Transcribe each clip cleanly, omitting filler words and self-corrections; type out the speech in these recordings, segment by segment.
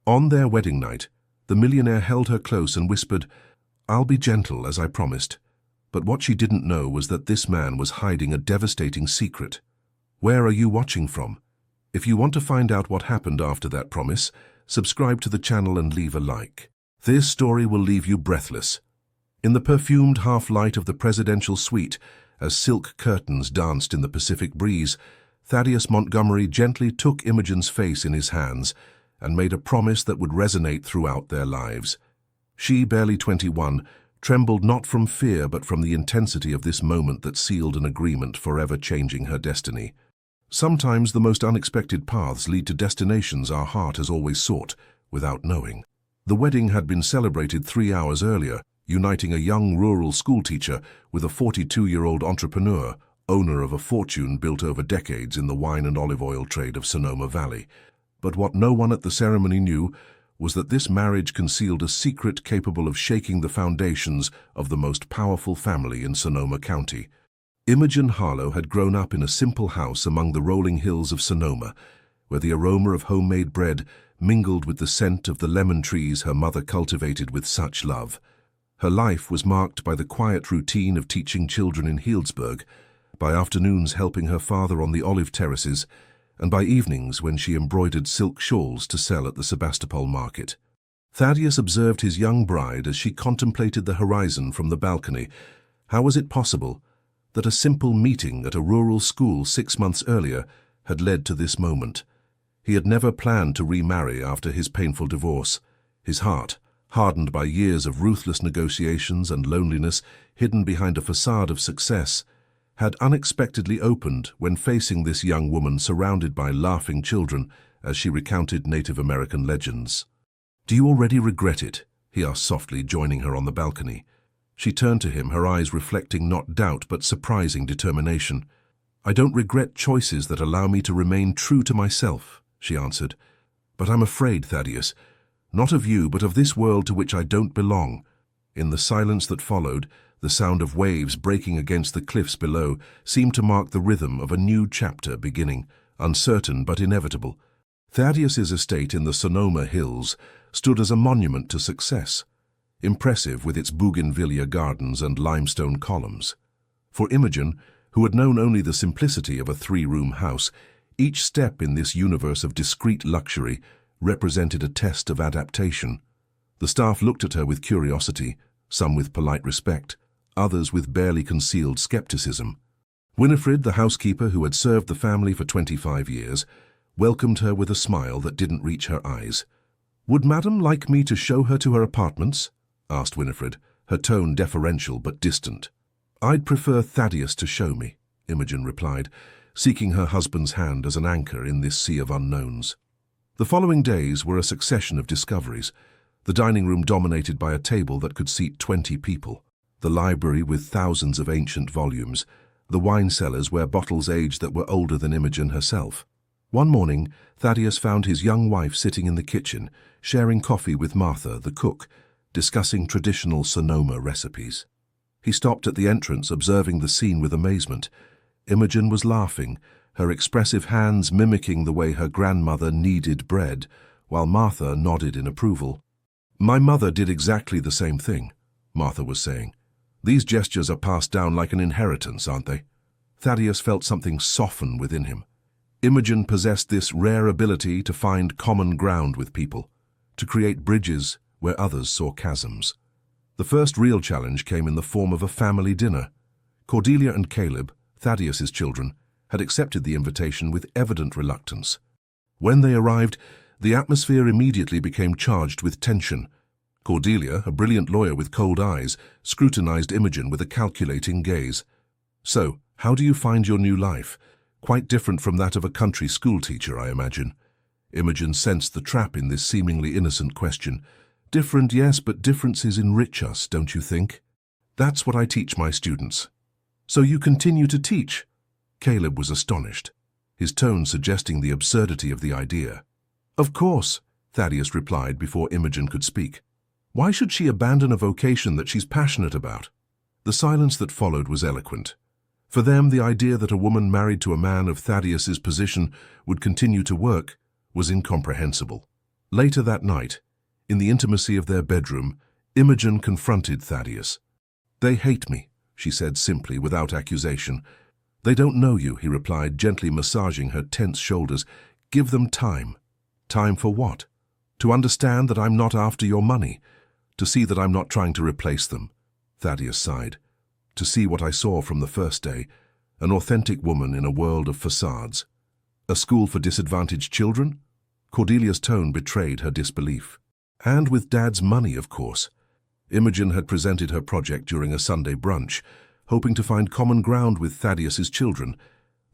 On their wedding night, the millionaire held her close and whispered, "I'll be gentle, as I promised." But what she didn't know was that this man was hiding a devastating secret. Where are you watching from? If you want to find out what happened after that promise, subscribe to the channel and leave a like. This story will leave you breathless. In the perfumed half-light of the presidential suite, as silk curtains danced in the Pacific breeze, Thaddeus Montgomery gently took Imogen's face in his hands and made a promise that would resonate throughout their lives. She, barely 21, trembled not from fear but from the intensity of this moment that sealed an agreement forever changing her destiny. Sometimes the most unexpected paths lead to destinations our heart has always sought, without knowing. The wedding had been celebrated 3 hours earlier, uniting a young rural schoolteacher with a 42-year-old entrepreneur, owner of a fortune built over decades in the wine and olive oil trade of Sonoma Valley. But what no one at the ceremony knew was that this marriage concealed a secret capable of shaking the foundations of the most powerful family in Sonoma County. Imogen Harlow had grown up in a simple house among the rolling hills of Sonoma, where the aroma of homemade bread mingled with the scent of the lemon trees her mother cultivated with such love. Her life was marked by the quiet routine of teaching children in Healdsburg, by afternoons helping her father on the olive terraces, and by evenings when she embroidered silk shawls to sell at the Sebastopol market. Thaddeus observed his young bride as she contemplated the horizon from the balcony. How was it possible that a simple meeting at a rural school 6 months earlier had led to this moment? He had never planned to remarry after his painful divorce. His heart, hardened by years of ruthless negotiations and loneliness hidden behind a facade of success, had unexpectedly opened when facing this young woman surrounded by laughing children as she recounted Native American legends. "Do you already regret it?" he asked softly, joining her on the balcony. She turned to him, her eyes reflecting not doubt but surprising determination. "I don't regret choices that allow me to remain true to myself," she answered. "But I'm afraid, Thaddeus, not of you but of this world to which I don't belong." In the silence that followed, the sound of waves breaking against the cliffs below seemed to mark the rhythm of a new chapter beginning, uncertain but inevitable. Thaddeus's estate in the Sonoma Hills stood as a monument to success, impressive with its bougainvillea gardens and limestone columns. For Imogen, who had known only the simplicity of a 3-room house, each step in this universe of discreet luxury represented a test of adaptation. The staff looked at her with curiosity, some with polite respect, others with barely concealed skepticism. Winifred, the housekeeper who had served the family for 25 years, welcomed her with a smile that didn't reach her eyes. "Would Madam like me to show her to her apartments?" asked Winifred, her tone deferential but distant. "I'd prefer Thaddeus to show me," Imogen replied, seeking her husband's hand as an anchor in this sea of unknowns. The following days were a succession of discoveries. The dining room dominated by a table that could seat 20 people, the library with thousands of ancient volumes, the wine cellars where bottles aged that were older than Imogen herself. One morning, Thaddeus found his young wife sitting in the kitchen, sharing coffee with Martha, the cook, discussing traditional Sonoma recipes. He stopped at the entrance, observing the scene with amazement. Imogen was laughing, her expressive hands mimicking the way her grandmother kneaded bread, while Martha nodded in approval. "My mother did exactly the same thing," Martha was saying. "These gestures are passed down like an inheritance, aren't they?" Thaddeus felt something soften within him. Imogen possessed this rare ability to find common ground with people, to create bridges where others saw chasms. The first real challenge came in the form of a family dinner. Cordelia and Caleb, Thaddeus's children, had accepted the invitation with evident reluctance. When they arrived, the atmosphere immediately became charged with tension. Cordelia, a brilliant lawyer with cold eyes, scrutinized Imogen with a calculating gaze. "So, how do you find your new life? Quite different from that of a country schoolteacher, I imagine." Imogen sensed the trap in this seemingly innocent question. "Different, yes, but differences enrich us, don't you think?" "That's what I teach my students." "So you continue to teach?" Caleb was astonished, his tone suggesting the absurdity of the idea. "Of course," Thaddeus replied before Imogen could speak. "Why should she abandon a vocation that she's passionate about?" The silence that followed was eloquent. For them, the idea that a woman married to a man of Thaddeus's position would continue to work was incomprehensible. Later that night, in the intimacy of their bedroom, Imogen confronted Thaddeus. "They hate me," she said simply, without accusation. "They don't know you," he replied, gently massaging her tense shoulders. "Give them time." "Time for what?" "To understand that I'm not after your money. To see that I'm not trying to replace them." Thaddeus sighed. "To see what I saw from the first day, an authentic woman in a world of facades." "A school for disadvantaged children?" Cordelia's tone betrayed her disbelief. "And with Dad's money, of course." Imogen had presented her project during a Sunday brunch, hoping to find common ground with Thaddeus's children.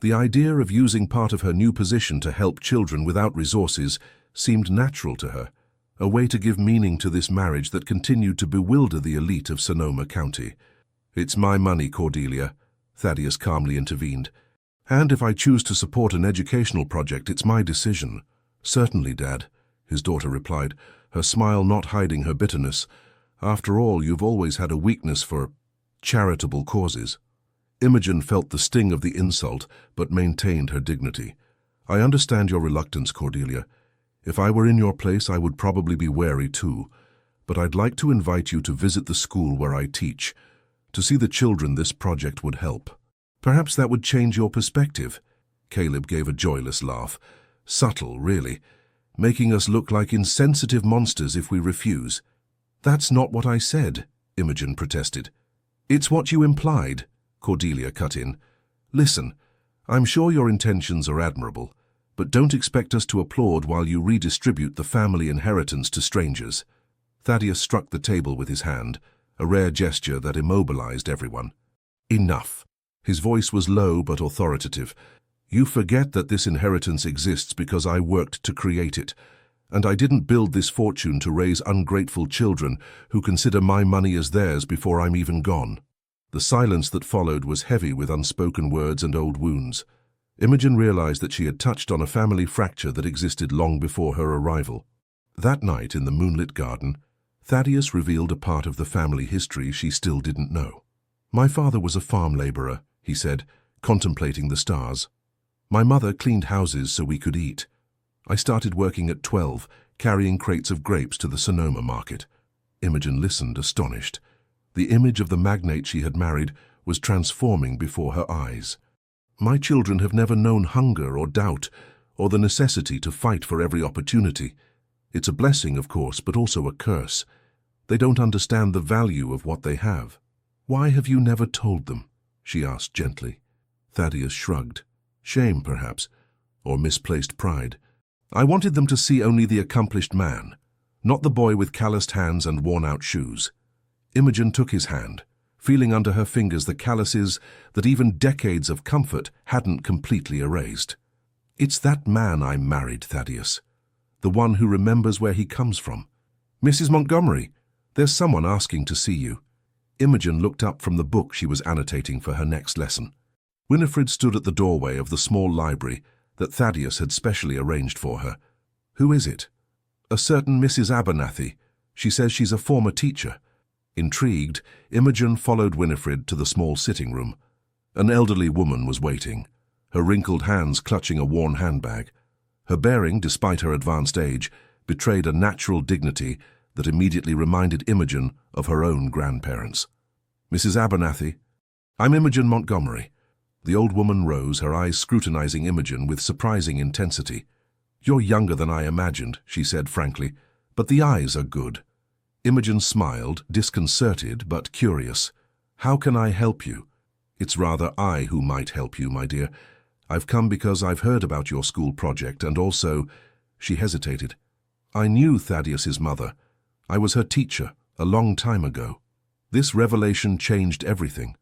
The idea of using part of her new position to help children without resources seemed natural to her, a way to give meaning to this marriage that continued to bewilder the elite of Sonoma County. "It's my money, Cordelia," Thaddeus calmly intervened. "And if I choose to support an educational project, it's my decision." "Certainly, Dad," his daughter replied, her smile not hiding her bitterness. "After all, you've always had a weakness for charitable causes." Imogen felt the sting of the insult, but maintained her dignity. "I understand your reluctance, Cordelia. If I were in your place, I would probably be wary too. But I'd like to invite you to visit the school where I teach, to see the children this project would help. Perhaps that would change your perspective." Caleb gave a joyless laugh. "Subtle, really, making us look like insensitive monsters if we refuse." "That's not what I said," Imogen protested. "It's what you implied," Cordelia cut in. "Listen, I'm sure your intentions are admirable, but don't expect us to applaud while you redistribute the family inheritance to strangers." Thaddeus struck the table with his hand, a rare gesture that immobilized everyone. "Enough." His voice was low but authoritative. "You forget that this inheritance exists because I worked to create it, and I didn't build this fortune to raise ungrateful children who consider my money as theirs before I'm even gone." The silence that followed was heavy with unspoken words and old wounds. Imogen realized that she had touched on a family fracture that existed long before her arrival. That night in the moonlit garden, Thaddeus revealed a part of the family history she still didn't know. "My father was a farm laborer," he said, contemplating the stars. "My mother cleaned houses so we could eat. I started working at 12, carrying crates of grapes to the Sonoma market." Imogen listened, astonished. The image of the magnate she had married was transforming before her eyes. "My children have never known hunger or doubt, or the necessity to fight for every opportunity. It's a blessing, of course, but also a curse. They don't understand the value of what they have." "Why have you never told them?" she asked gently. Thaddeus shrugged. "Shame, perhaps, or misplaced pride. I wanted them to see only the accomplished man, not the boy with calloused hands and worn-out shoes." Imogen took his hand, feeling under her fingers the calluses that even decades of comfort hadn't completely erased. "It's that man I married, Thaddeus. The one who remembers where he comes from. Mrs. Montgomery, there's someone asking to see you." Imogen looked up from the book she was annotating for her next lesson. Winifred stood at the doorway of the small library that Thaddeus had specially arranged for her. "Who is it?" "A certain Mrs. Abernathy. She says she's a former teacher." Intrigued, Imogen followed Winifred to the small sitting room. An elderly woman was waiting, her wrinkled hands clutching a worn handbag. Her bearing, despite her advanced age, betrayed a natural dignity that immediately reminded Imogen of her own grandparents. "Mrs. Abernathy?" "I'm Imogen Montgomery." The old woman rose, her eyes scrutinizing Imogen with surprising intensity. "You're younger than I imagined," she said frankly, "but the eyes are good." Imogen smiled, disconcerted but curious. "How can I help you?" "It's rather I who might help you, my dear. I've come because I've heard about your school project and also—" She hesitated. "I knew Thaddeus's mother. I was her teacher a long time ago." This revelation changed everything.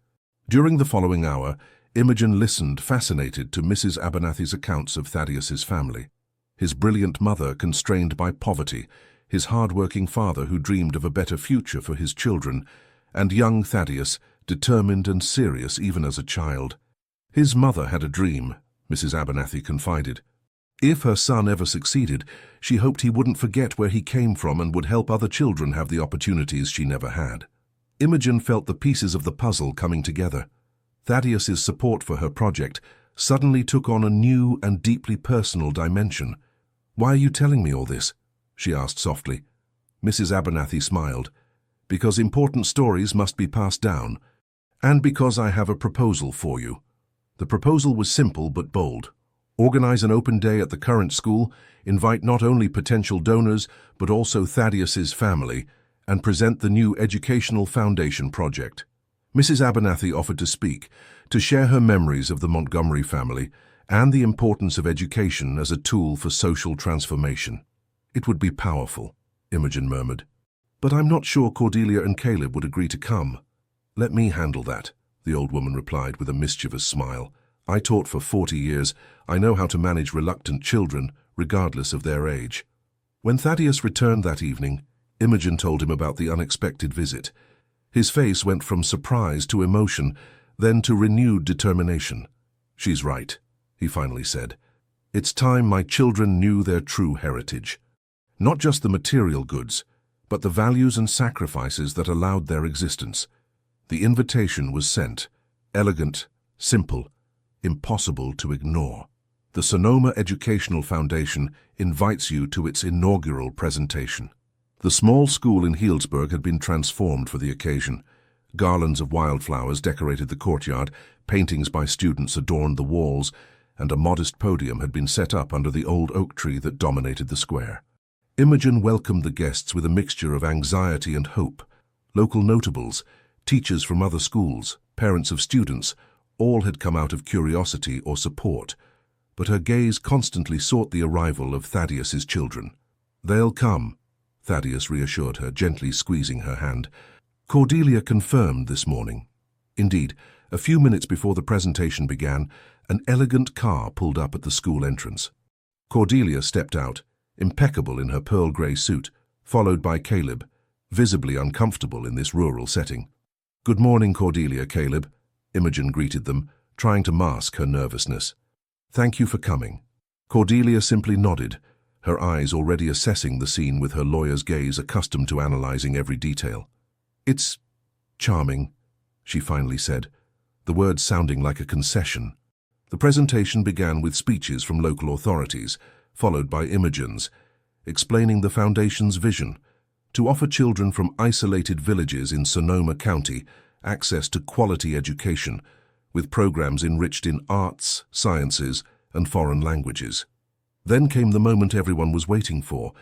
During the following hour, Imogen listened, fascinated, to Mrs. Abernathy's accounts of Thaddeus's family. His brilliant mother constrained by poverty, his hard-working father who dreamed of a better future for his children, and young Thaddeus, determined and serious even as a child. His mother had a dream, Mrs. Abernathy confided. If her son ever succeeded, she hoped he wouldn't forget where he came from and would help other children have the opportunities she never had. Imogen felt the pieces of the puzzle coming together. Thaddeus's support for her project suddenly took on a new and deeply personal dimension. "Why are you telling me all this?" she asked softly. Mrs. Abernathy smiled. Because important stories must be passed down, and because I have a proposal for you. The proposal was simple but bold. Organize an open day at the current school, invite not only potential donors, but also Thaddeus's family, and present the new Educational Foundation project. Mrs. Abernathy offered to speak, to share her memories of the Montgomery family and the importance of education as a tool for social transformation. It would be powerful, Imogen murmured. But I'm not sure Cordelia and Caleb would agree to come. Let me handle that, the old woman replied with a mischievous smile. I taught for 40 years. I know how to manage reluctant children, regardless of their age. When Thaddeus returned that evening, Imogen told him about the unexpected visit. His face went from surprise to emotion, then to renewed determination. She's right, he finally said. It's time my children knew their true heritage. Not just the material goods, but the values and sacrifices that allowed their existence. The invitation was sent, elegant, simple, impossible to ignore. The Sonoma Educational Foundation invites you to its inaugural presentation. The small school in Healdsburg had been transformed for the occasion. Garlands of wildflowers decorated the courtyard, paintings by students adorned the walls, and a modest podium had been set up under the old oak tree that dominated the square. Imogen welcomed the guests with a mixture of anxiety and hope. Local notables, teachers from other schools, parents of students, all had come out of curiosity or support, but her gaze constantly sought the arrival of Thaddeus's children. They'll come, Thaddeus reassured her, gently squeezing her hand. Cordelia confirmed this morning. Indeed, a few minutes before the presentation began, an elegant car pulled up at the school entrance. Cordelia stepped out, impeccable in her pearl grey suit, followed by Caleb, visibly uncomfortable in this rural setting. Good morning, Cordelia, Caleb, Imogen greeted them, trying to mask her nervousness. Thank you for coming. Cordelia simply nodded, her eyes already assessing the scene with her lawyer's gaze accustomed to analyzing every detail. It's charming, she finally said, the words sounding like a concession. The presentation began with speeches from local authorities, followed by Imogen's, explaining the Foundation's vision to offer children from isolated villages in Sonoma County access to quality education, with programs enriched in arts, sciences, and foreign languages. Then came the moment everyone was waiting for.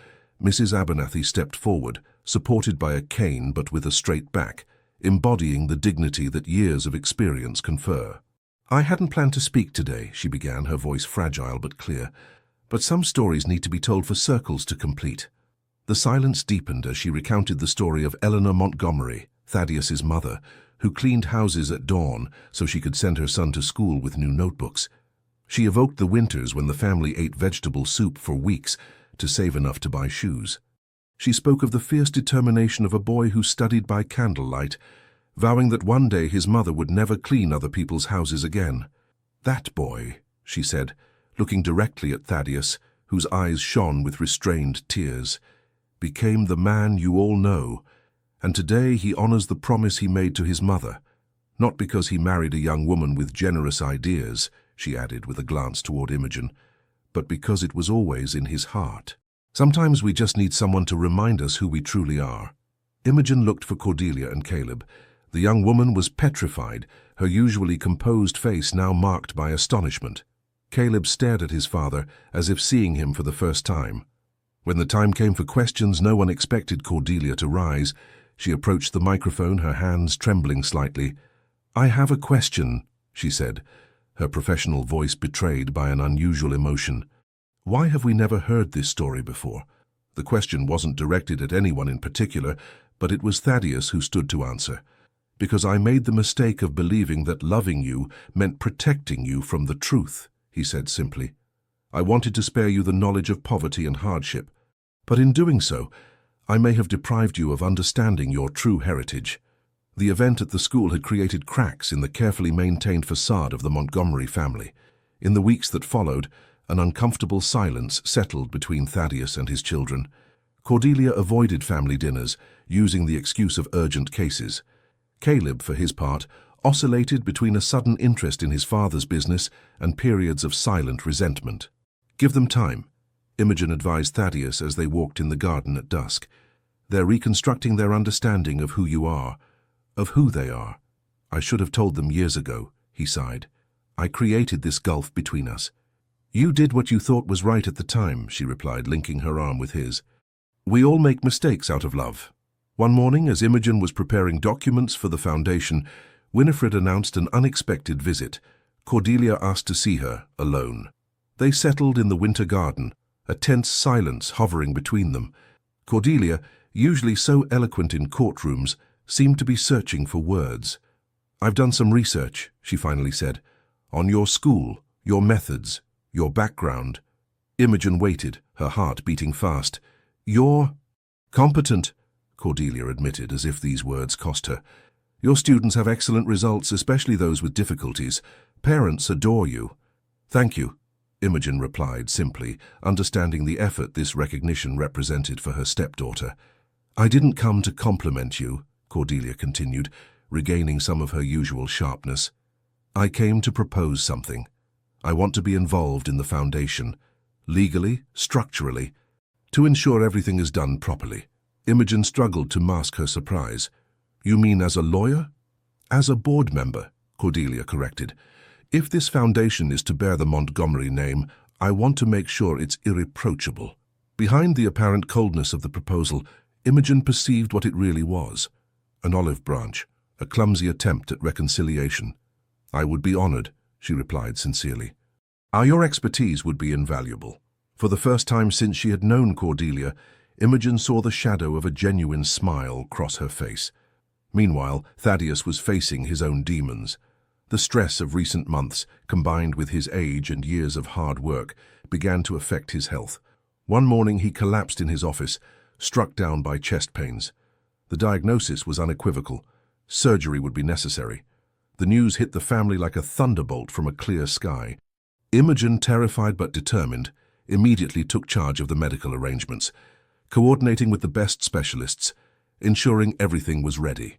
Mrs. Abernathy stepped forward, supported by a cane but with a straight back, embodying the dignity that years of experience confer. I hadn't planned to speak today, she began, her voice fragile but clear, but some stories need to be told for circles to complete. The silence deepened as she recounted the story of Eleanor Montgomery, Thaddeus's mother, who cleaned houses at dawn so she could send her son to school with new notebooks. She evoked the winters when the family ate vegetable soup for weeks to save enough to buy shoes. She spoke of the fierce determination of a boy who studied by candlelight, vowing that one day his mother would never clean other people's houses again. That boy, she said, looking directly at Thaddeus, whose eyes shone with restrained tears, became the man you all know, and today he honors the promise he made to his mother, not because he married a young woman with generous ideas, she added with a glance toward Imogen, but because it was always in his heart. Sometimes we just need someone to remind us who we truly are. Imogen looked for Cordelia and Caleb. The young woman was petrified, her usually composed face now marked by astonishment. Caleb stared at his father as if seeing him for the first time. When the time came for questions, no one expected Cordelia to rise. She approached the microphone, her hands trembling slightly. I have a question, she said, her professional voice betrayed by an unusual emotion. Why have we never heard this story before? The question wasn't directed at anyone in particular, but it was Thaddeus who stood to answer. Because I made the mistake of believing that loving you meant protecting you from the truth, he said simply. I wanted to spare you the knowledge of poverty and hardship, but in doing so, I may have deprived you of understanding your true heritage. The event at the school had created cracks in the carefully maintained facade of the Montgomery family. In the weeks that followed, an uncomfortable silence settled between Thaddeus and his children. Cordelia avoided family dinners, using the excuse of urgent cases. Caleb, for his part, oscillated between a sudden interest in his father's business and periods of silent resentment. Give them time, Imogen advised Thaddeus as they walked in the garden at dusk. "They're reconstructing their understanding of who you are, of who they are. I should have told them years ago," he sighed. "I created this gulf between us." "You did what you thought was right at the time," she replied, linking her arm with his. "We all make mistakes out of love." One morning, as Imogen was preparing documents for the foundation, Winifred announced an unexpected visit. Cordelia asked to see her, alone. They settled in the winter garden, a tense silence hovering between them. Cordelia, usually so eloquent in courtrooms, seemed to be searching for words. "I've done some research," she finally said, "on your school, your methods, your background." Imogen waited, her heart beating fast. "You're competent," Cordelia admitted, as if these words cost her. "Your students have excellent results, especially those with difficulties. Parents adore you." "Thank you," Imogen replied simply, understanding the effort this recognition represented for her stepdaughter. "I didn't come to compliment you," Cordelia continued, regaining some of her usual sharpness. "I came to propose something. I want to be involved in the foundation, legally, structurally, to ensure everything is done properly." Imogen struggled to mask her surprise. "You mean as a lawyer?" "As a board member," Cordelia corrected. "If this foundation is to bear the Montgomery name, I want to make sure it's irreproachable." Behind the apparent coldness of the proposal, Imogen perceived what it really was: an olive branch, a clumsy attempt at reconciliation. "I would be honored," she replied sincerely. "Your expertise would be invaluable." For the first time since she had known Cordelia, Imogen saw the shadow of a genuine smile cross her face. Meanwhile, Thaddeus was facing his own demons. The stress of recent months, combined with his age and years of hard work, began to affect his health. One morning he collapsed in his office, struck down by chest pains. The diagnosis was unequivocal. Surgery would be necessary. The news hit the family like a thunderbolt from a clear sky. Imogen, terrified but determined, immediately took charge of the medical arrangements, coordinating with the best specialists, ensuring everything was ready.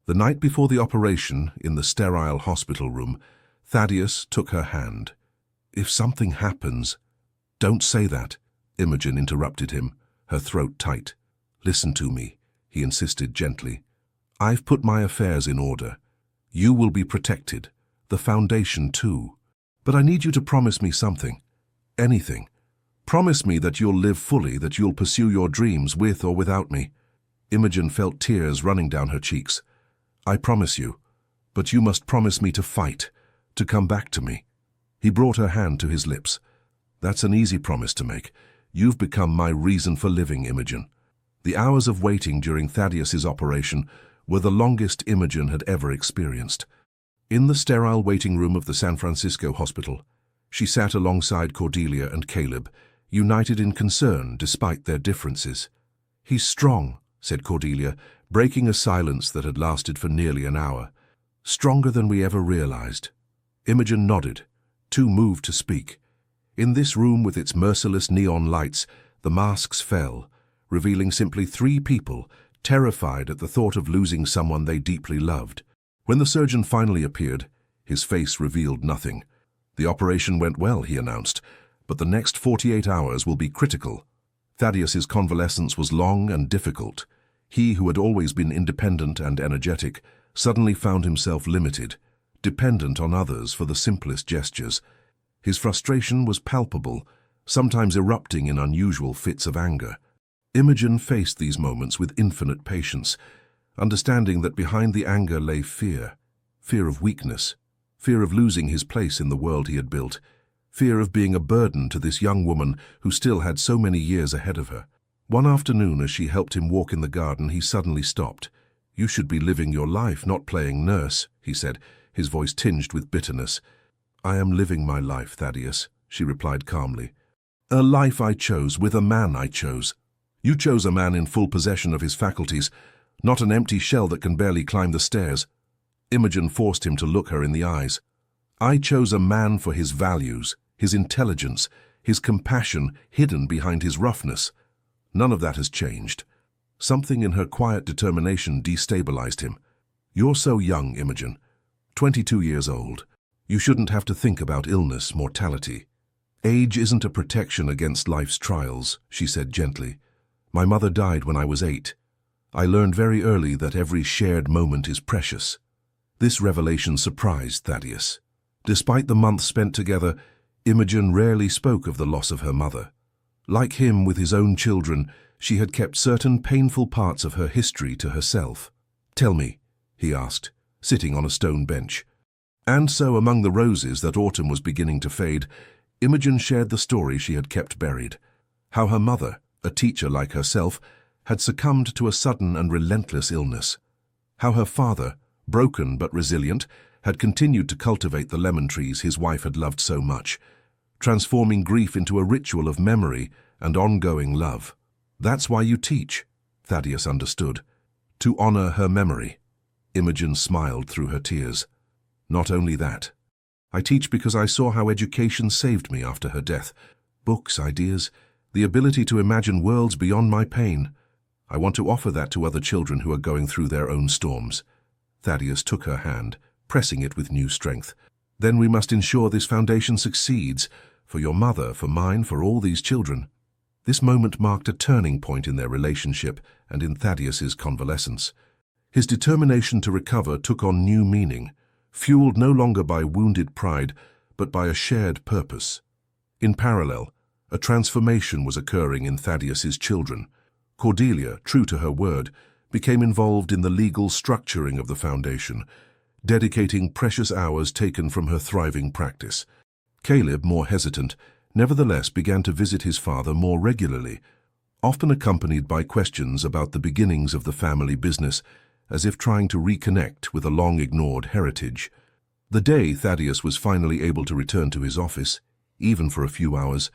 The night before the operation, in the sterile hospital room, Thaddeus took her hand. "If something happens—" "Don't say that," Imogen interrupted him, her throat tight. "Listen to me," he insisted gently. "I've put my affairs in order. You will be protected, the foundation too. But I need you to promise me something. Anything. Promise me that you'll live fully, that you'll pursue your dreams with or without me." Imogen felt tears running down her cheeks. "I promise you, but you must promise me to fight, to come back to me." He brought her hand to his lips. "That's an easy promise to make. You've become my reason for living, Imogen." The hours of waiting during Thaddeus's operation were the longest Imogen had ever experienced. In the sterile waiting room of the San Francisco hospital, she sat alongside Cordelia and Caleb, united in concern despite their differences. "He's strong," said Cordelia, breaking a silence that had lasted for nearly an hour. "Stronger than we ever realized." Imogen nodded, too moved to speak. In this room with its merciless neon lights, the masks fell, revealing simply 3 people, terrified at the thought of losing someone they deeply loved. When the surgeon finally appeared, his face revealed nothing. "The operation went well," he announced, "but the next 48 hours will be critical." Thaddeus's convalescence was long and difficult. He, who had always been independent and energetic, suddenly found himself limited, dependent on others for the simplest gestures. His frustration was palpable, sometimes erupting in unusual fits of anger. Imogen faced these moments with infinite patience, understanding that behind the anger lay fear. Fear of weakness, fear of losing his place in the world he had built, fear of being a burden to this young woman who still had so many years ahead of her. One afternoon, as she helped him walk in the garden, he suddenly stopped. "You should be living your life, not playing nurse," he said, his voice tinged with bitterness. "I am living my life, Thaddeus," she replied calmly. "A life I chose, with a man I chose." "You chose a man in full possession of his faculties, not an empty shell that can barely climb the stairs." Imogen forced him to look her in the eyes. "I chose a man for his values, his intelligence, his compassion hidden behind his roughness. None of that has changed." Something in her quiet determination destabilized him. "You're so young, Imogen. 22 years old. You shouldn't have to think about illness, mortality." Age isn't a protection against life's trials, she said gently. My mother died when I was 8. I learned very early that every shared moment is precious. This revelation surprised Thaddeus. Despite the months spent together, Imogen rarely spoke of the loss of her mother. Like him with his own children, she had kept certain painful parts of her history to herself. Tell me, he asked, sitting on a stone bench. And so among the roses that autumn was beginning to fade, Imogen shared the story she had kept buried. How her mother, a teacher like herself, had succumbed to a sudden and relentless illness. How her father, broken but resilient, had continued to cultivate the lemon trees his wife had loved so much, transforming grief into a ritual of memory and ongoing love. That's why you teach, Thaddeus understood. To honor her memory. Imogen smiled through her tears. Not only that. I teach because I saw how education saved me after her death. Books, ideas, the ability to imagine worlds beyond my pain. I want to offer that to other children who are going through their own storms. Thaddeus took her hand, pressing it with new strength. Then we must ensure this foundation succeeds, for your mother, for mine, for all these children. This moment marked a turning point in their relationship and in Thaddeus's convalescence. His determination to recover took on new meaning, fueled no longer by wounded pride, but by a shared purpose. In parallel, a transformation was occurring in Thaddeus's children. Cordelia, true to her word, became involved in the legal structuring of the foundation, dedicating precious hours taken from her thriving practice. Caleb, more hesitant, nevertheless began to visit his father more regularly, often accompanied by questions about the beginnings of the family business, as if trying to reconnect with a long-ignored heritage. The day Thaddeus was finally able to return to his office, even for a few hours,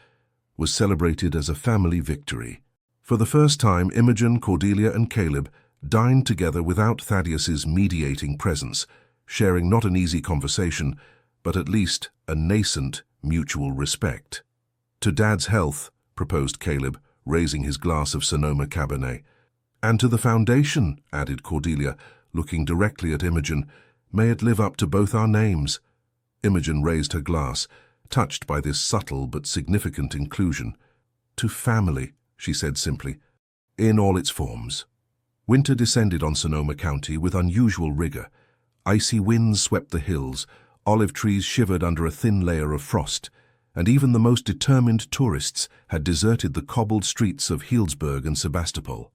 was celebrated as a family victory. For the first time, Imogen, Cordelia, and Caleb dined together without Thaddeus's mediating presence, sharing not an easy conversation, but at least a nascent mutual respect. To Dad's health, proposed Caleb, raising his glass of Sonoma Cabernet. And to the foundation, added Cordelia, looking directly at Imogen. May it live up to both our names. Imogen raised her glass, touched by this subtle but significant inclusion. To family, she said simply, in all its forms. Winter descended on Sonoma County with unusual rigor. Icy winds swept the hills, olive trees shivered under a thin layer of frost, and even the most determined tourists had deserted the cobbled streets of Healdsburg and Sebastopol.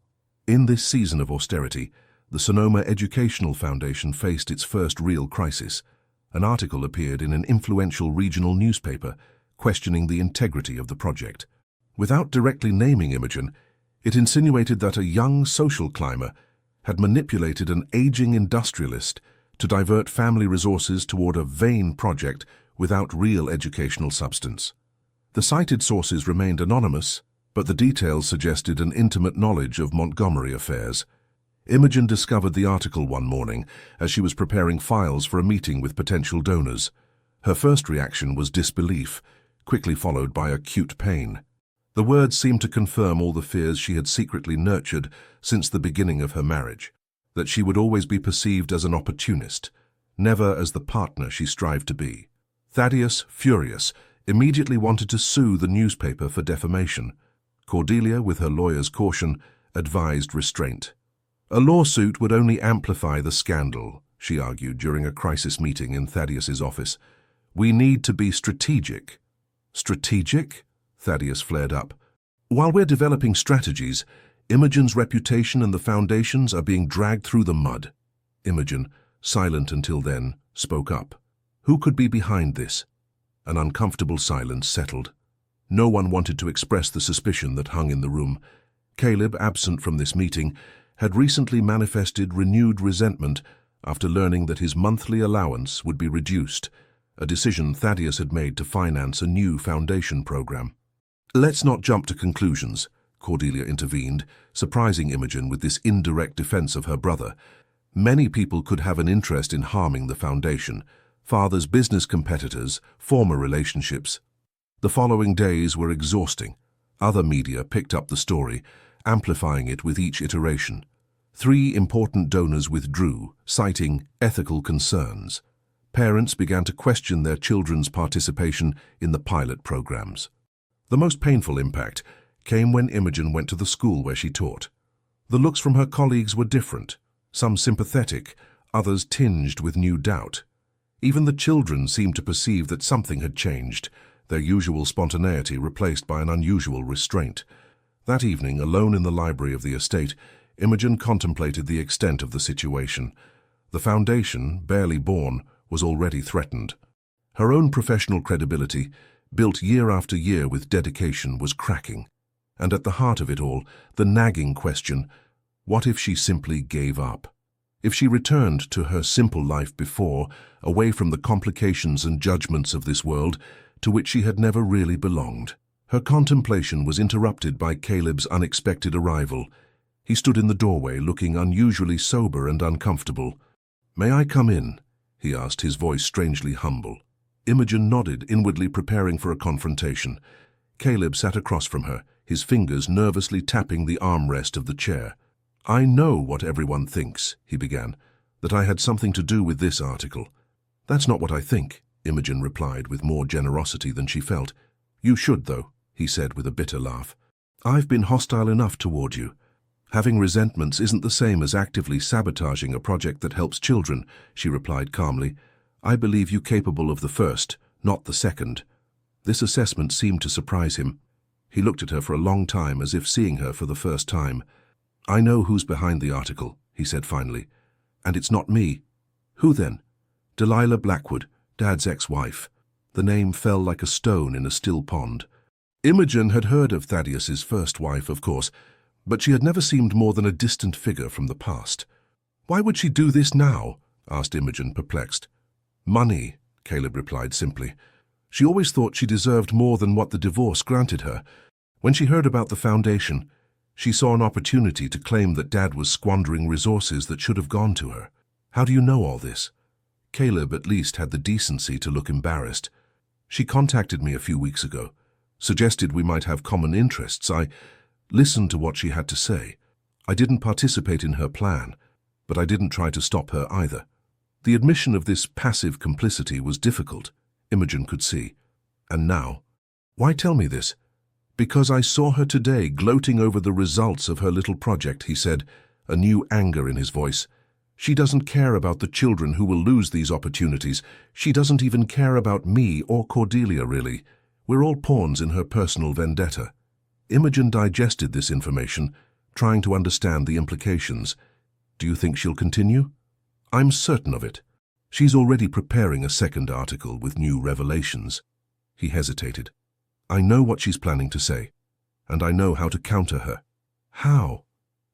In this season of austerity, the Sonoma Educational Foundation faced its first real crisis. An article appeared in an influential regional newspaper questioning the integrity of the project. Without directly naming Imogen, it insinuated that a young social climber had manipulated an aging industrialist to divert family resources toward a vain project without real educational substance. The cited sources remained anonymous, but the details suggested an intimate knowledge of Montgomery affairs. Imogen discovered the article one morning as she was preparing files for a meeting with potential donors. Her first reaction was disbelief, quickly followed by acute pain. The words seemed to confirm all the fears she had secretly nurtured since the beginning of her marriage, that she would always be perceived as an opportunist, never as the partner she strived to be. Thaddeus, furious, immediately wanted to sue the newspaper for defamation. Cordelia, with her lawyer's caution, advised restraint. A lawsuit would only amplify the scandal, she argued during a crisis meeting in Thaddeus's office. We need to be strategic. Strategic? Thaddeus flared up. While we're developing strategies, Imogen's reputation and the foundations are being dragged through the mud. Imogen, silent until then, spoke up. Who could be behind this? An uncomfortable silence settled. No one wanted to express the suspicion that hung in the room. Caleb, absent from this meeting, had recently manifested renewed resentment after learning that his monthly allowance would be reduced, a decision Thaddeus had made to finance a new foundation program. Let's not jump to conclusions, Cordelia intervened, surprising Imogen with this indirect defense of her brother. Many people could have an interest in harming the foundation, father's business competitors, former relationships. The following days were exhausting. Other media picked up the story, amplifying it with each iteration. 3 important donors withdrew, citing ethical concerns. Parents began to question their children's participation in the pilot programs. The most painful impact came when Imogen went to the school where she taught. The looks from her colleagues were different, some sympathetic, others tinged with new doubt. Even the children seemed to perceive that something had changed, their usual spontaneity replaced by an unusual restraint. That evening, alone in the library of the estate, Imogen contemplated the extent of the situation. The foundation, barely born, was already threatened. Her own professional credibility, built year after year with dedication, was cracking. And at the heart of it all, the nagging question, what if she simply gave up? If she returned to her simple life before, away from the complications and judgments of this world, to which she had never really belonged? Her contemplation was interrupted by Caleb's unexpected arrival. He stood in the doorway, looking unusually sober and uncomfortable. "May I come in?" he asked, his voice strangely humble. Imogen nodded, inwardly preparing for a confrontation. Caleb sat across from her, his fingers nervously tapping the armrest of the chair. "I know what everyone thinks," he began, "that I had something to do with this article." "That's not what I think," Imogen replied with more generosity than she felt. "You should, though," he said with a bitter laugh. "I've been hostile enough toward you. Having resentments isn't the same as actively sabotaging a project that helps children," she replied calmly. "I believe you capable of the first, not the second." This assessment seemed to surprise him. He looked at her for a long time, as if seeing her for the first time. "I know who's behind the article," he said finally. "And it's not me." "Who then?" "Delilah Blackwood, Dad's ex-wife." The name fell like a stone in a still pond. Imogen had heard of Thaddeus's first wife, of course, but she had never seemed more than a distant figure from the past. "Why would she do this now?" asked Imogen, perplexed. "Money," Caleb replied simply. "She always thought she deserved more than what the divorce granted her. When she heard about the foundation, she saw an opportunity to claim that Dad was squandering resources that should have gone to her." "How do you know all this?" Caleb at least had the decency to look embarrassed. "She contacted me a few weeks ago, suggested we might have common interests. I listened to what she had to say. I didn't participate in her plan, but I didn't try to stop her either." The admission of this passive complicity was difficult, Imogen could see. "And now?" "Why tell me this?" "Because I saw her today gloating over the results of her little project," he said, a new anger in his voice. "She doesn't care about the children who will lose these opportunities. She doesn't even care about me or Cordelia, really. We're all pawns in her personal vendetta." Imogen digested this information, trying to understand the implications. "Do you think she'll continue?" "I'm certain of it. She's already preparing a second article with new revelations." He hesitated. "I know what she's planning to say, and I know how to counter her." "How?"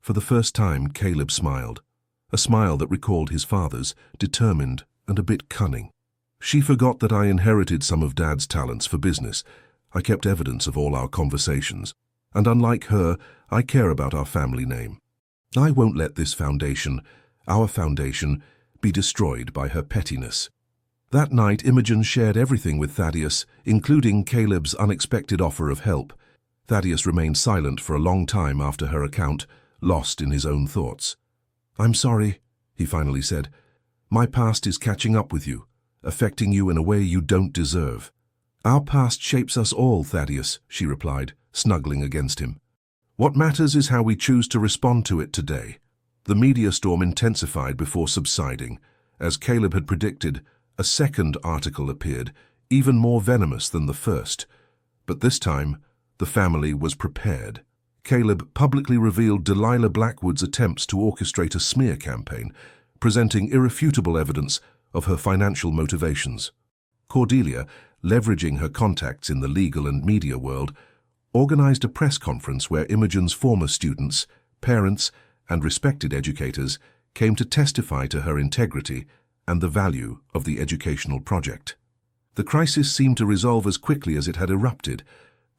For the first time, Caleb smiled, a smile that recalled his father's, determined and a bit cunning. "She forgot that I inherited some of Dad's talents for business. I kept evidence of all our conversations. And unlike her, I care about our family name. I won't let this foundation, our foundation, be destroyed by her pettiness." That night, Imogen shared everything with Thaddeus, including Caleb's unexpected offer of help. Thaddeus remained silent for a long time after her account, lost in his own thoughts. "I'm sorry," he finally said. "My past is catching up with you, affecting you in a way you don't deserve." "Our past shapes us all, Thaddeus," she replied, snuggling against him. "What matters is how we choose to respond to it today." The media storm intensified before subsiding. As Caleb had predicted, a second article appeared, even more venomous than the first. But this time, the family was prepared. Caleb publicly revealed Delilah Blackwood's attempts to orchestrate a smear campaign, presenting irrefutable evidence of her financial motivations. Cordelia, leveraging her contacts in the legal and media world, organized a press conference where Imogen's former students, parents, and respected educators came to testify to her integrity and the value of the educational project. The crisis seemed to resolve as quickly as it had erupted.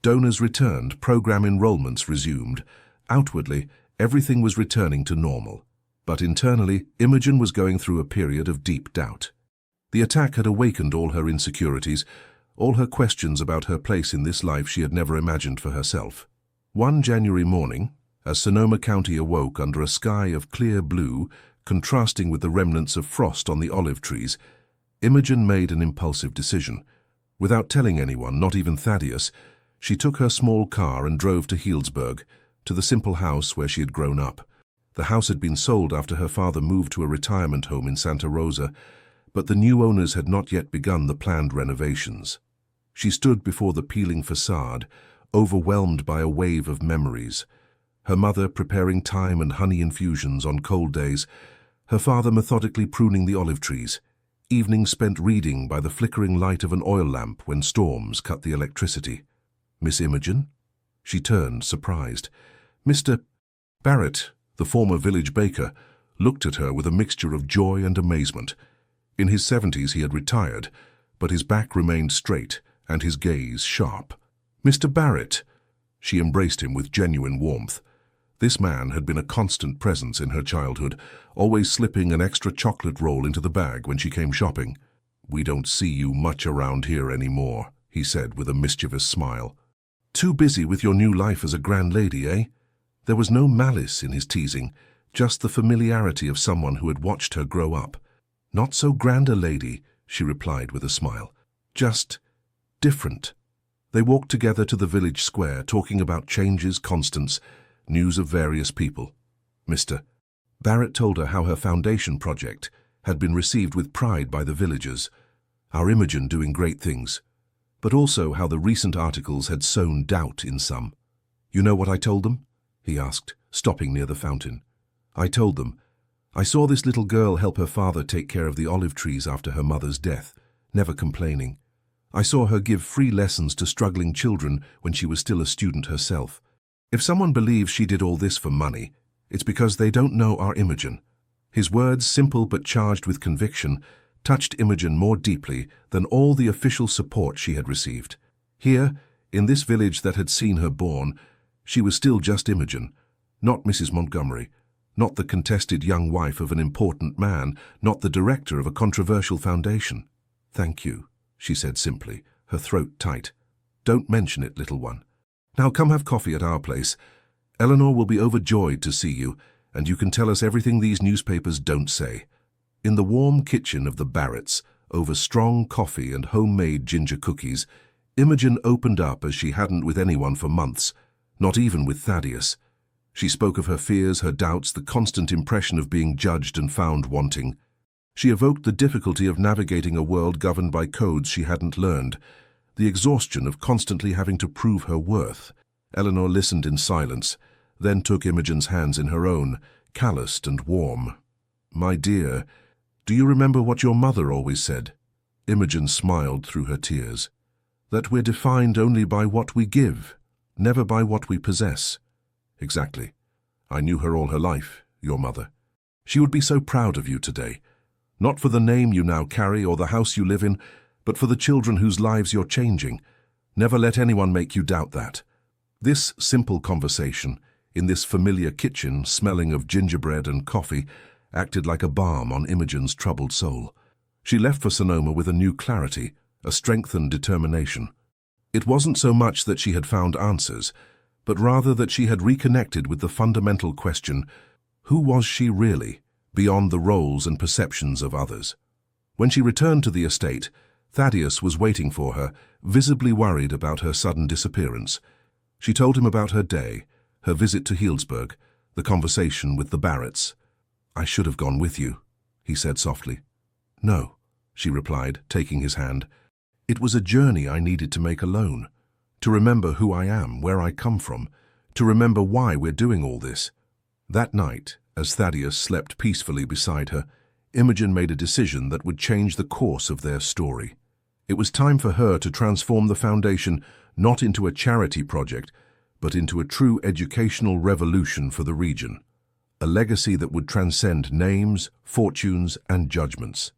Donors returned, program enrollments resumed. Outwardly, everything was returning to normal. But internally, Imogen was going through a period of deep doubt. The attack had awakened all her insecurities, all her questions about her place in this life she had never imagined for herself. One January morning, as Sonoma County awoke under a sky of clear blue, contrasting with the remnants of frost on the olive trees, Imogen made an impulsive decision. Without telling anyone, not even Thaddeus, she took her small car and drove to Healdsburg, to the simple house where she had grown up. The house had been sold after her father moved to a retirement home in Santa Rosa, but the new owners had not yet begun the planned renovations. She stood before the peeling facade, overwhelmed by a wave of memories. Her mother preparing thyme and honey infusions on cold days, her father methodically pruning the olive trees, evenings spent reading by the flickering light of an oil lamp when storms cut the electricity. Miss Imogen? She turned, surprised. Mr. Barrett, the former village baker, looked at her with a mixture of joy and amazement. In his 70s he had retired, but his back remained straight and his gaze sharp. Mr. Barrett! She embraced him with genuine warmth. This man had been a constant presence in her childhood, always slipping an extra chocolate roll into the bag when she came shopping. "We don't see you much around here anymore," he said with a mischievous smile. "Too busy with your new life as a grand lady, eh?" There was no malice in his teasing, just the familiarity of someone who had watched her grow up. "Not so grand a lady," she replied with a smile. "Just different." They walked together to the village square, talking about changes, constants, news of various people. Mr. Barrett told her how her foundation project had been received with pride by the villagers, our Imogen doing great things, but also how the recent articles had sown doubt in some. "You know what I told them?" he asked, stopping near the fountain. "I told them, I saw this little girl help her father take care of the olive trees after her mother's death, never complaining. I saw her give free lessons to struggling children when she was still a student herself. If someone believes she did all this for money, it's because they don't know our Imogen." His words, simple but charged with conviction, touched Imogen more deeply than all the official support she had received. Here, in this village that had seen her born, she was still just Imogen, not Mrs. Montgomery, not the contested young wife of an important man, not the director of a controversial foundation. "Thank you," she said simply, her throat tight. "Don't mention it, little one. Now come have coffee at our place. Eleanor will be overjoyed to see you, and you can tell us everything these newspapers don't say." In the warm kitchen of the Barretts, over strong coffee and homemade ginger cookies, Imogen opened up as she hadn't with anyone for months, not even with Thaddeus. She spoke of her fears, her doubts, the constant impression of being judged and found wanting. She evoked the difficulty of navigating a world governed by codes she hadn't learned, the exhaustion of constantly having to prove her worth. Eleanor listened in silence, then took Imogen's hands in her own, calloused and warm. "My dear, do you remember what your mother always said?" Imogen smiled through her tears. "That we're defined only by what we give, never by what we possess." "Exactly. I knew her all her life, your mother. She would be so proud of you today, not for the name you now carry or the house you live in, but for the children whose lives you're changing. Never let anyone make you doubt that." This simple conversation, in this familiar kitchen smelling of gingerbread and coffee, acted like a balm on Imogen's troubled soul. She left for Sonoma with a new clarity, a strengthened determination. It wasn't so much that she had found answers, but rather that she had reconnected with the fundamental question, who was she really, beyond the roles and perceptions of others? When she returned to the estate, Thaddeus was waiting for her, visibly worried about her sudden disappearance. She told him about her day, her visit to Healdsburg, the conversation with the Barretts. "I should have gone with you," he said softly. "No," she replied, taking his hand. "It was a journey I needed to make alone, to remember who I am, where I come from, to remember why we're doing all this." That night, as Thaddeus slept peacefully beside her, Imogen made a decision that would change the course of their story. It was time for her to transform the foundation not into a charity project, but into a true educational revolution for the region, a legacy that would transcend names, fortunes, and judgments.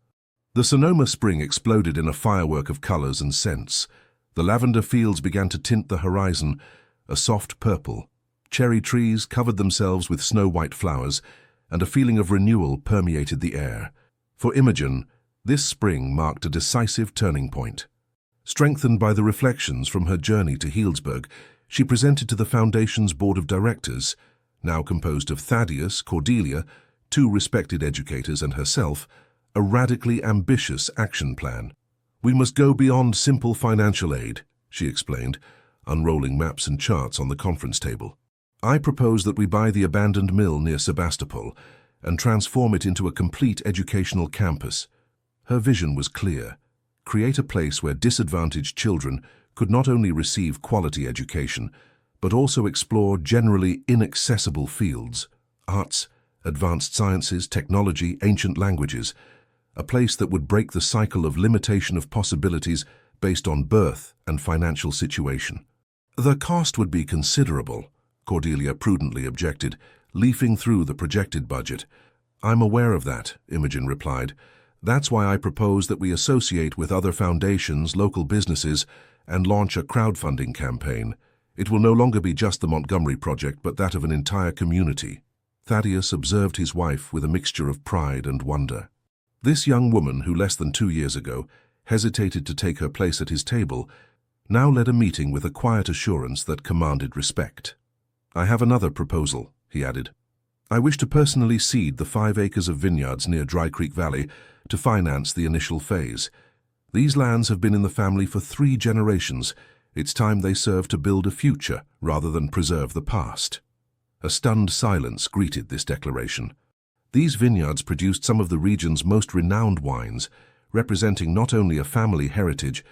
The Sonoma spring exploded in a firework of colors and scents. The lavender fields began to tint the horizon, a soft purple. Cherry trees covered themselves with snow-white flowers, and a feeling of renewal permeated the air. For Imogen, this spring marked a decisive turning point. Strengthened by the reflections from her journey to Healdsburg, she presented to the Foundation's Board of Directors, now composed of Thaddeus, Cordelia, two respected educators, and herself, a radically ambitious action plan. "We must go beyond simple financial aid," she explained, unrolling maps and charts on the conference table. "I propose that we buy the abandoned mill near Sebastopol and transform it into a complete educational campus." Her vision was clear: create a place where disadvantaged children could not only receive quality education, but also explore generally inaccessible fields: arts, advanced sciences, technology, ancient languages. A place that would break the cycle of limitation of possibilities based on birth and financial situation. "The cost would be considerable," Cordelia prudently objected, leafing through the projected budget. "I'm aware of that," Imogen replied. "That's why I propose that we associate with other foundations, local businesses, and launch a crowdfunding campaign. It will no longer be just the Montgomery project, but that of an entire community." Thaddeus observed his wife with a mixture of pride and wonder. This young woman, who less than 2 years ago hesitated to take her place at his table, now led a meeting with a quiet assurance that commanded respect. "I have another proposal," he added. "I wish to personally seed the 5 acres of vineyards near Dry Creek Valley to finance the initial phase. These lands have been in the family for 3 generations. It's time they serve to build a future rather than preserve the past." A stunned silence greeted this declaration. These vineyards produced some of the region's most renowned wines, representing not only a family heritage,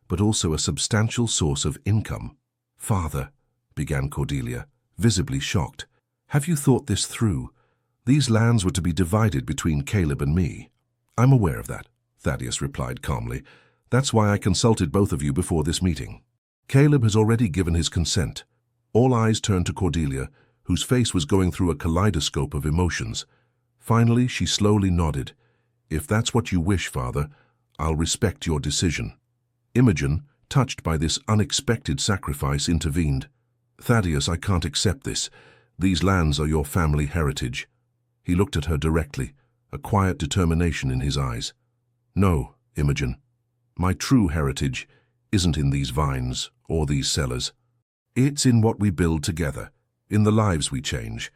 but also a substantial source of income. "Father," began Cordelia, visibly shocked, "have you thought this through? These lands were to be divided between Caleb and me." "I'm aware of that," Thaddeus replied calmly. "That's why I consulted both of you before this meeting. Caleb has already given his consent." All eyes turned to Cordelia, whose face was going through a kaleidoscope of emotions. Finally, she slowly nodded. "If that's what you wish, Father, I'll respect your decision." Imogen, touched by this unexpected sacrifice, intervened. "Thaddeus, I can't accept this. These lands are your family heritage." He looked at her directly, a quiet determination in his eyes. "No, Imogen. My true heritage isn't in these vines or these cellars. It's in what we build together, in the lives we change."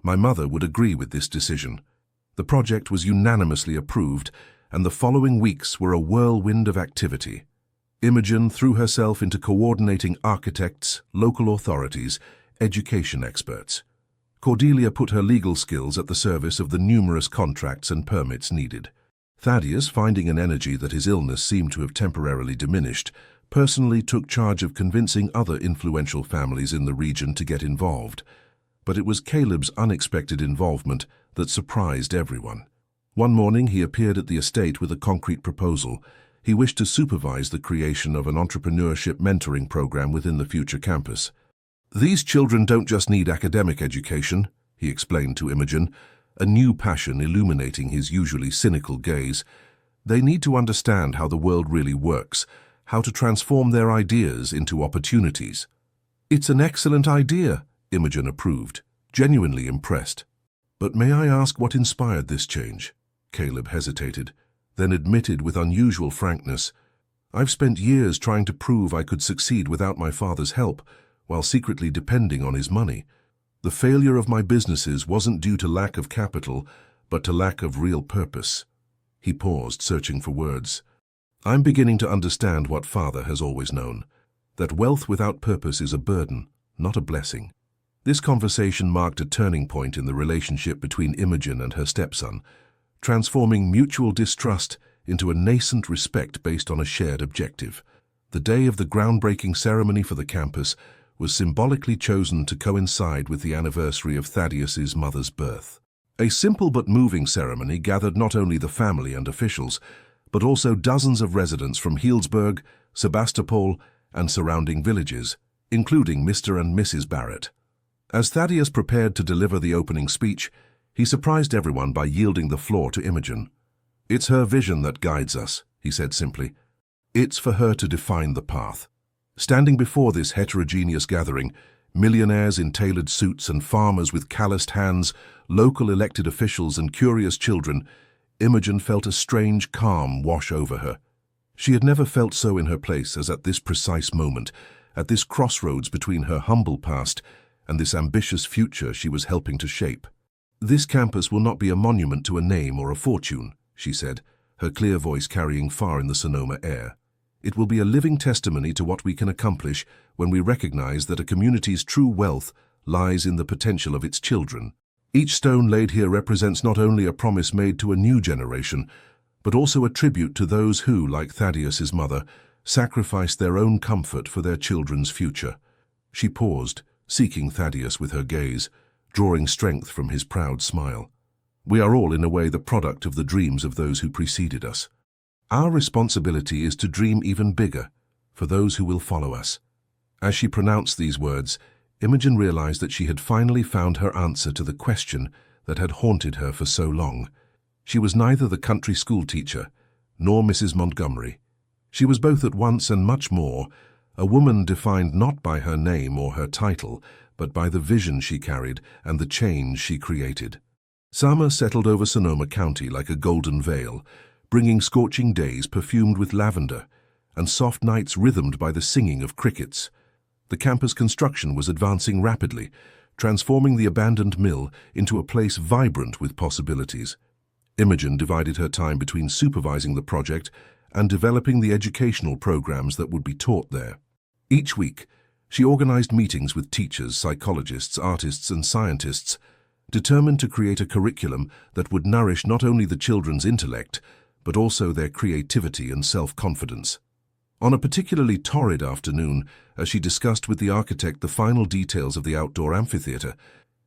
My mother would agree with this decision. The project was unanimously approved, and the following weeks were a whirlwind of activity. Imogen threw herself into coordinating architects, local authorities, education experts. Cordelia put her legal skills at the service of the numerous contracts and permits needed. Thaddeus, finding an energy that his illness seemed to have temporarily diminished, personally took charge of convincing other influential families in the region to get involved. But it was Caleb's unexpected involvement that surprised everyone. One morning he appeared at the estate with a concrete proposal. He wished to supervise the creation of an entrepreneurship mentoring program within the future campus. "These children don't just need academic education," he explained to Imogen, a new passion illuminating his usually cynical gaze. "They need to understand how the world really works, how to transform their ideas into opportunities." "It's an excellent idea," Imogen approved, genuinely impressed. "But may I ask what inspired this change?" Caleb hesitated, then admitted with unusual frankness, "I've spent years trying to prove I could succeed without my father's help, while secretly depending on his money. The failure of my businesses wasn't due to lack of capital, but to lack of real purpose." He paused, searching for words. "I'm beginning to understand what Father has always known, that wealth without purpose is a burden, not a blessing." This conversation marked a turning point in the relationship between Imogen and her stepson, transforming mutual distrust into a nascent respect based on a shared objective. The day of the groundbreaking ceremony for the campus was symbolically chosen to coincide with the anniversary of Thaddeus's mother's birth. A simple but moving ceremony gathered not only the family and officials, but also dozens of residents from Healdsburg, Sebastopol, and surrounding villages, including Mr. and Mrs. Barrett. As Thaddeus prepared to deliver the opening speech, he surprised everyone by yielding the floor to Imogen. "It's her vision that guides us," he said simply. "It's for her to define the path." Standing before this heterogeneous gathering, millionaires in tailored suits and farmers with calloused hands, local elected officials and curious children, Imogen felt a strange calm wash over her. She had never felt so in her place as at this precise moment, at this crossroads between her humble past and this ambitious future she was helping to shape. "This campus will not be a monument to a name or a fortune," she said, her clear voice carrying far in the Sonoma air. "It will be a living testimony to what we can accomplish when we recognize that a community's true wealth lies in the potential of its children. Each stone laid here represents not only a promise made to a new generation, but also a tribute to those who, like Thaddeus's mother, sacrificed their own comfort for their children's future." She paused, seeking Thaddeus with her gaze, drawing strength from his proud smile. "We are all, in a way, the product of the dreams of those who preceded us. Our responsibility is to dream even bigger for those who will follow us." As she pronounced these words, Imogen realized that she had finally found her answer to the question that had haunted her for so long. She was neither the country school teacher nor Mrs. Montgomery. She was both at once and much more, a woman defined not by her name or her title, but by the vision she carried and the change she created. Summer settled over Sonoma County like a golden veil, bringing scorching days perfumed with lavender and soft nights rhythmed by the singing of crickets. The campus construction was advancing rapidly, transforming the abandoned mill into a place vibrant with possibilities. Imogen divided her time between supervising the project and developing the educational programs that would be taught there. Each week, she organized meetings with teachers, psychologists, artists, and scientists, determined to create a curriculum that would nourish not only the children's intellect, but also their creativity and self-confidence. On a particularly torrid afternoon, as she discussed with the architect the final details of the outdoor amphitheater,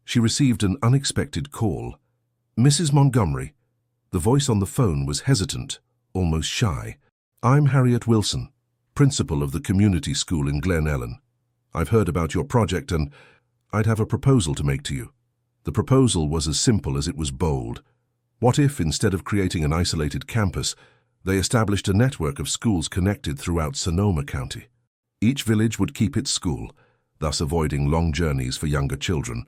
she received an unexpected call. "Mrs. Montgomery." The voice on the phone was hesitant, almost shy. "I'm Harriet Wilson, principal of the community school in Glen Ellen. I've heard about your project and I'd have a proposal to make to you." The proposal was as simple as it was bold. What if, instead of creating an isolated campus, they established a network of schools connected throughout Sonoma County? Each village would keep its school, thus avoiding long journeys for younger children.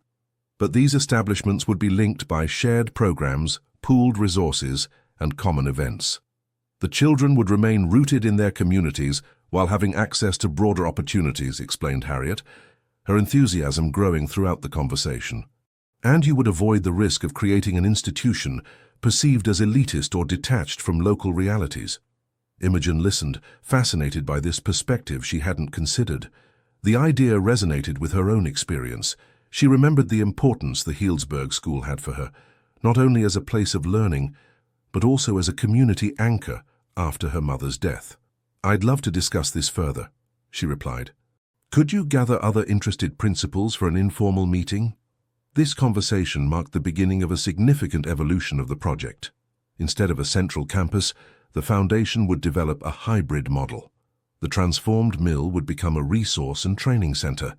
But these establishments would be linked by shared programs, pooled resources, and common events. The children would remain rooted in their communities while having access to broader opportunities, explained Harriet, her enthusiasm growing throughout the conversation. "And you would avoid the risk of creating an institution perceived as elitist or detached from local realities." Imogen listened, fascinated by this perspective she hadn't considered. The idea resonated with her own experience. She remembered the importance the Healdsburg School had for her, not only as a place of learning, but also as a community anchor after her mother's death. "I'd love to discuss this further," she replied. "Could you gather other interested principals for an informal meeting?" This conversation marked the beginning of a significant evolution of the project. Instead of a central campus, the foundation would develop a hybrid model. The transformed mill would become a resource and training center,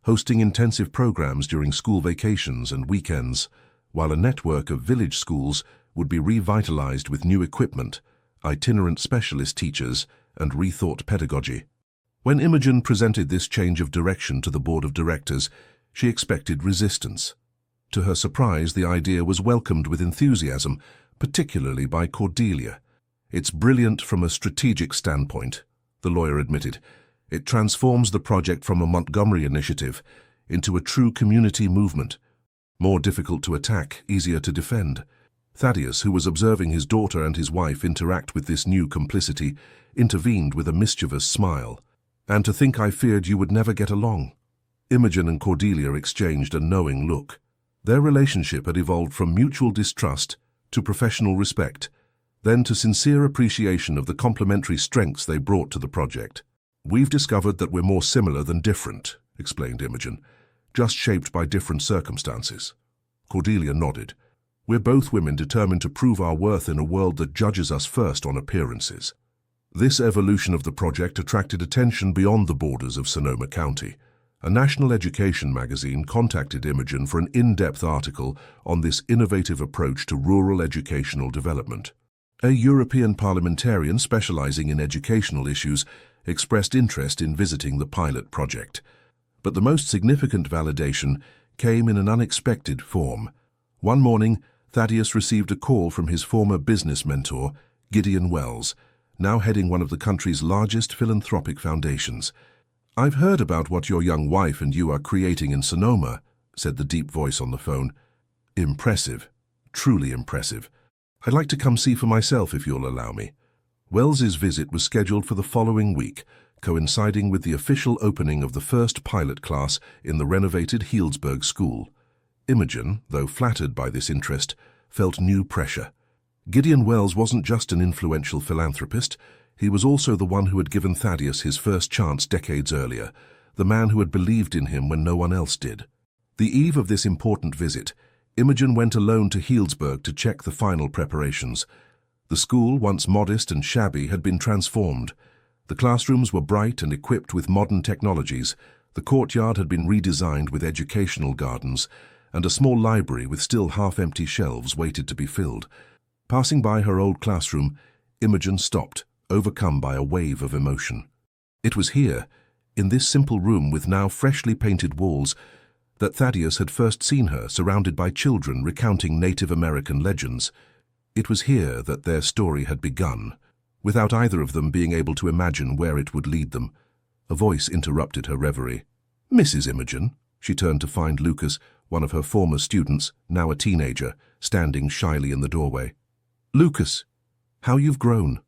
hosting intensive programs during school vacations and weekends, while a network of village schools would be revitalized with new equipment, itinerant specialist teachers, and rethought pedagogy. When Imogen presented this change of direction to the board of directors, she expected resistance. To her surprise, the idea was welcomed with enthusiasm, particularly by Cordelia. "It's brilliant from a strategic standpoint," the lawyer admitted. "It transforms the project from a Montgomery initiative into a true community movement. More difficult to attack, easier to defend." Thaddeus, who was observing his daughter and his wife interact with this new complicity, intervened with a mischievous smile. "And to think I feared you would never get along." Imogen and Cordelia exchanged a knowing look. Their relationship had evolved from mutual distrust to professional respect, then to sincere appreciation of the complementary strengths they brought to the project. "We've discovered that we're more similar than different," explained Imogen, "just shaped by different circumstances." Cordelia nodded. "We're both women determined to prove our worth in a world that judges us first on appearances." This evolution of the project attracted attention beyond the borders of Sonoma County. A national education magazine contacted Imogen for an in-depth article on this innovative approach to rural educational development. A European parliamentarian specializing in educational issues expressed interest in visiting the pilot project. But the most significant validation came in an unexpected form. One morning, Thaddeus received a call from his former business mentor, Gideon Wells, now heading one of the country's largest philanthropic foundations. "I've heard about what your young wife and you are creating in Sonoma," said the deep voice on the phone. "Impressive, truly impressive. I'd like to come see for myself if you'll allow me. Wells's visit was scheduled for the following week, coinciding with the official opening of the first pilot class in the renovated Healdsburg School. Imogen, though flattered by this interest, felt new pressure. Gideon Wells wasn't just an influential philanthropist, he was also the one who had given Thaddeus his first chance decades earlier, the man who had believed in him when no one else did. The eve of this important visit, Imogen went alone to Healdsburg to check the final preparations. The school, once modest and shabby, had been transformed. The classrooms were bright and equipped with modern technologies, the courtyard had been redesigned with educational gardens, and a small library with still half-empty shelves waited to be filled. Passing by her old classroom, Imogen stopped, overcome by a wave of emotion. It was here, in this simple room with now freshly painted walls, that Thaddeus had first seen her surrounded by children recounting Native American legends. It was here that their story had begun, without either of them being able to imagine where it would lead them. A voice interrupted her reverie. "Mrs. Imogen," she turned to find Lucas, one of her former students, now a teenager, standing shyly in the doorway. "Lucas, how you've grown."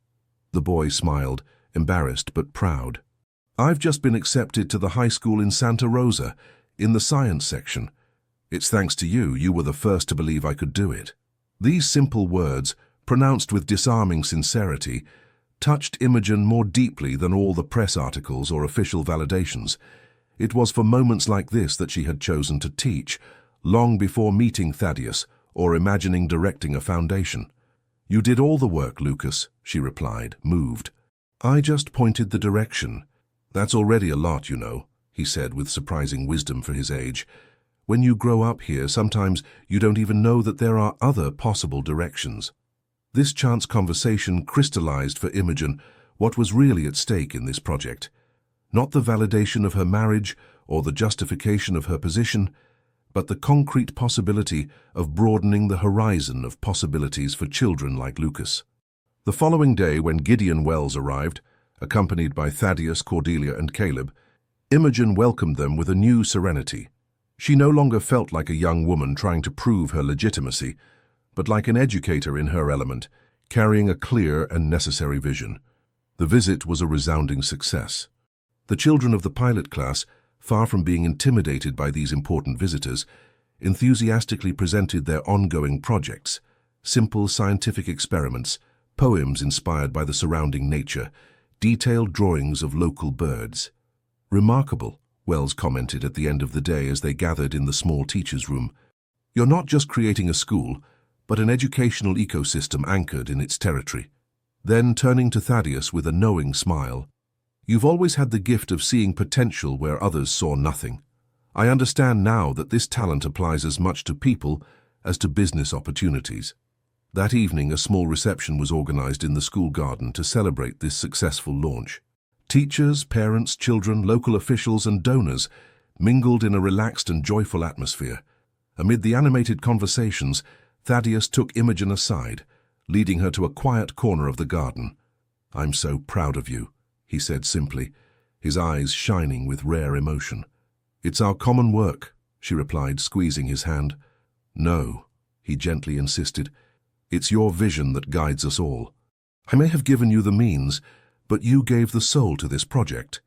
The boy smiled, embarrassed but proud. "I've just been accepted to the high school in Santa Rosa, in the science section. It's thanks to you, you were the first to believe I could do it." These simple words, pronounced with disarming sincerity, touched Imogen more deeply than all the press articles or official validations. It was for moments like this that she had chosen to teach, long before meeting Thaddeus or imagining directing a foundation. "You did all the work, Lucas," she replied, moved. "I just pointed the direction. That's already a lot, you know," he said with surprising wisdom for his age. "When you grow up here, sometimes you don't even know that there are other possible directions." This chance conversation crystallized for Imogen what was really at stake in this project. Not the validation of her marriage or the justification of her position, but the concrete possibility of broadening the horizon of possibilities for children like Lucas. The following day, when Gideon Wells arrived, accompanied by Thaddeus, Cordelia, and Caleb, Imogen welcomed them with a new serenity. She no longer felt like a young woman trying to prove her legitimacy, but like an educator in her element, carrying a clear and necessary vision. The visit was a resounding success. The children of the pilot class, far from being intimidated by these important visitors, enthusiastically presented their ongoing projects, simple scientific experiments, poems inspired by the surrounding nature, detailed drawings of local birds. "Remarkable," Wells commented at the end of the day as they gathered in the small teacher's room. "You're not just creating a school, but an educational ecosystem anchored in its territory." Then, turning to Thaddeus with a knowing smile, "You've always had the gift of seeing potential where others saw nothing. I understand now that this talent applies as much to people as to business opportunities." That evening, a small reception was organized in the school garden to celebrate this successful launch. Teachers, parents, children, local officials, and donors mingled in a relaxed and joyful atmosphere. Amid the animated conversations, Thaddeus took Imogen aside, leading her to a quiet corner of the garden. "I'm so proud of you," he said simply, his eyes shining with rare emotion. "It's our common work," she replied, squeezing his hand. "No," he gently insisted, "it's your vision that guides us all. I may have given you the means, but you gave the soul to this project."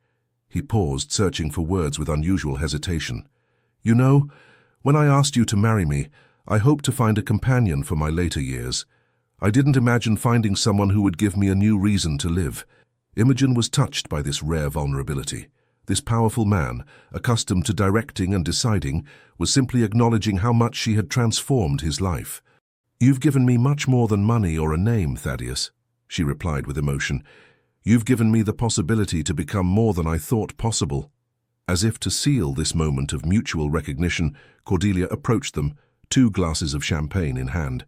He paused, searching for words with unusual hesitation. "You know, when I asked you to marry me, I hoped to find a companion for my later years. I didn't imagine finding someone who would give me a new reason to live." Imogen was touched by this rare vulnerability. This powerful man, accustomed to directing and deciding, was simply acknowledging how much she had transformed his life. "You've given me much more than money or a name, Thaddeus," she replied with emotion. "You've given me the possibility to become more than I thought possible." As if to seal this moment of mutual recognition, Cordelia approached them, 2 glasses of champagne in hand.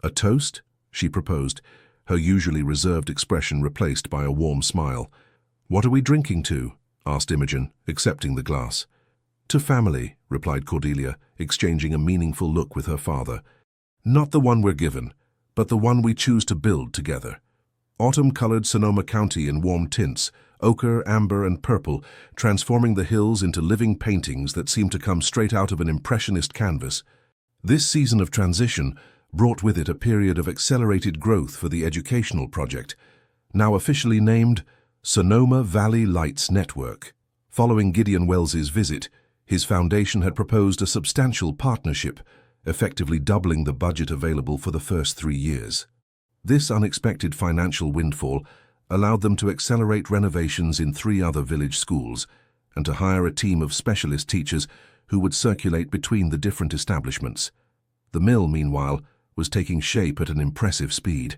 "A toast?" she proposed, her usually reserved expression replaced by a warm smile. "What are we drinking to?" asked Imogen, accepting the glass. "To family," replied Cordelia, exchanging a meaningful look with her father. "Not the one we're given, but the one we choose to build together." Autumn-colored Sonoma County in warm tints, ochre, amber, and purple, transforming the hills into living paintings that seemed to come straight out of an impressionist canvas. This season of transition brought with it a period of accelerated growth for the educational project, now officially named Sonoma Valley Lights Network. Following Gideon Wells's visit, his foundation had proposed a substantial partnership, effectively doubling the budget available for the first 3 years. This unexpected financial windfall allowed them to accelerate renovations in 3 other village schools and to hire a team of specialist teachers who would circulate between the different establishments. The mill, meanwhile, was taking shape at an impressive speed.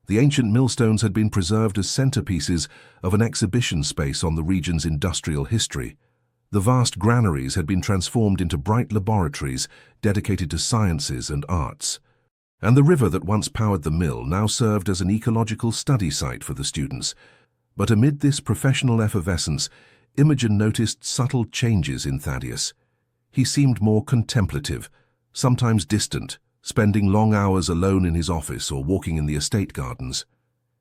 The ancient millstones had been preserved as centerpieces of an exhibition space on the region's industrial history. The vast granaries had been transformed into bright laboratories dedicated to sciences and arts. And the river that once powered the mill now served as an ecological study site for the students. But amid this professional effervescence, Imogen noticed subtle changes in Thaddeus. He seemed more contemplative, sometimes distant, spending long hours alone in his office or walking in the estate gardens.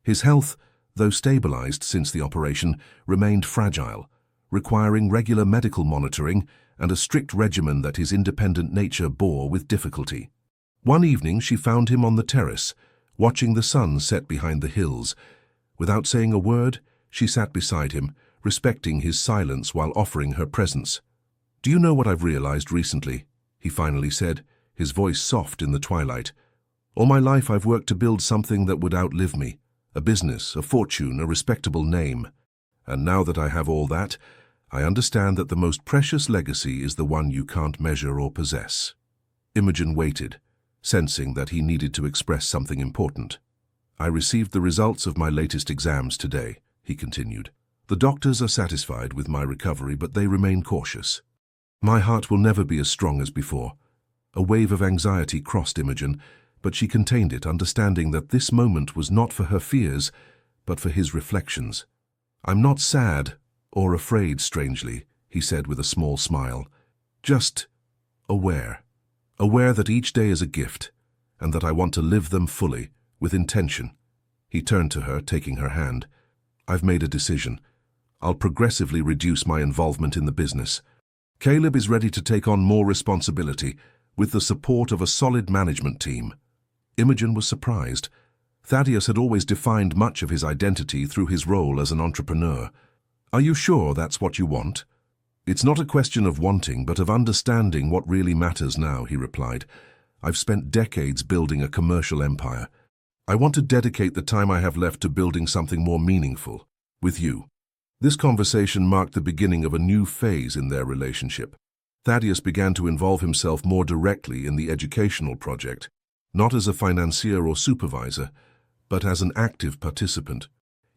His health, though stabilized since the operation, remained fragile, requiring regular medical monitoring and a strict regimen that his independent nature bore with difficulty. One evening she found him on the terrace, watching the sun set behind the hills. Without saying a word, she sat beside him, respecting his silence while offering her presence. "Do you know what I've realized recently?" he finally said, his voice soft in the twilight. "All my life I've worked to build something that would outlive me, a business, a fortune, a respectable name. And now that I have all that, I understand that the most precious legacy is the one you can't measure or possess." Imogen waited, sensing that he needed to express something important. "I received the results of my latest exams today," he continued. "The doctors are satisfied with my recovery, but they remain cautious. My heart will never be as strong as before." A wave of anxiety crossed Imogen, but she contained it, understanding that this moment was not for her fears, but for his reflections. "I'm not sad or afraid, strangely," he said with a small smile. "Just aware. Aware that each day is a gift, and that I want to live them fully, with intention." He turned to her, taking her hand. "I've made a decision. I'll progressively reduce my involvement in the business. Caleb is ready to take on more responsibility, with the support of a solid management team." Imogen was surprised. Thaddeus had always defined much of his identity through his role as an entrepreneur. "Are you sure that's what you want?" "It's not a question of wanting, but of understanding what really matters now," he replied. "I've spent decades building a commercial empire. I want to dedicate the time I have left to building something more meaningful, with you." This conversation marked the beginning of a new phase in their relationship. Thaddeus began to involve himself more directly in the educational project, not as a financier or supervisor, but as an active participant.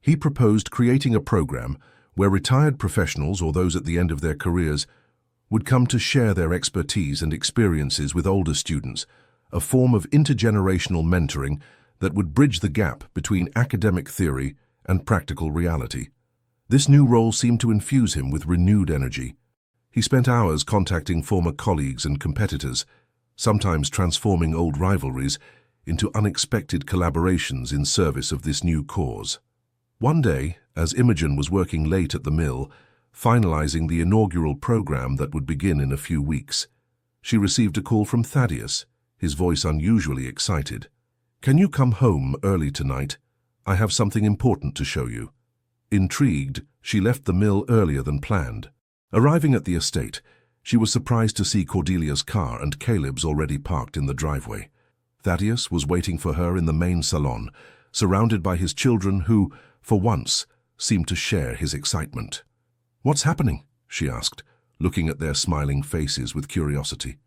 He proposed creating a program where retired professionals or those at the end of their careers would come to share their expertise and experiences with older students, a form of intergenerational mentoring that would bridge the gap between academic theory and practical reality. This new role seemed to infuse him with renewed energy. He spent hours contacting former colleagues and competitors, sometimes transforming old rivalries into unexpected collaborations in service of this new cause. One day, as Imogen was working late at the mill, finalizing the inaugural program that would begin in a few weeks, she received a call from Thaddeus, his voice unusually excited. "Can you come home early tonight? I have something important to show you." Intrigued, she left the mill earlier than planned. Arriving at the estate, she was surprised to see Cordelia's car and Caleb's already parked in the driveway. Thaddeus was waiting for her in the main salon, surrounded by his children who, for once, seemed to share his excitement. "What's happening?" she asked, looking at their smiling faces with curiosity.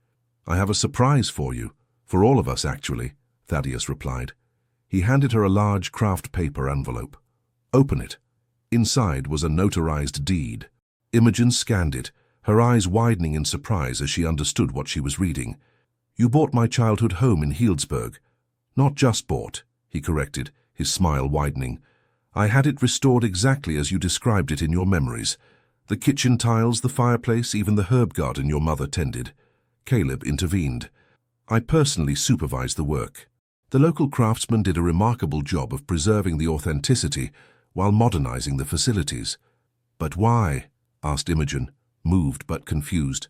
"I have a surprise for you, for all of us actually," Thaddeus replied. He handed her a large craft paper envelope. "Open it." Inside was a notarized deed. Imogen scanned it, her eyes widening in surprise as she understood what she was reading. "You bought my childhood home in Healdsburg." "Not just bought," he corrected, his smile widening. "I had it restored exactly as you described it in your memories. The kitchen tiles, the fireplace, even the herb garden your mother tended." Caleb intervened. "I personally supervised the work. The local craftsman did a remarkable job of preserving the authenticity while modernizing the facilities." "But why?" asked Imogen, moved but confused.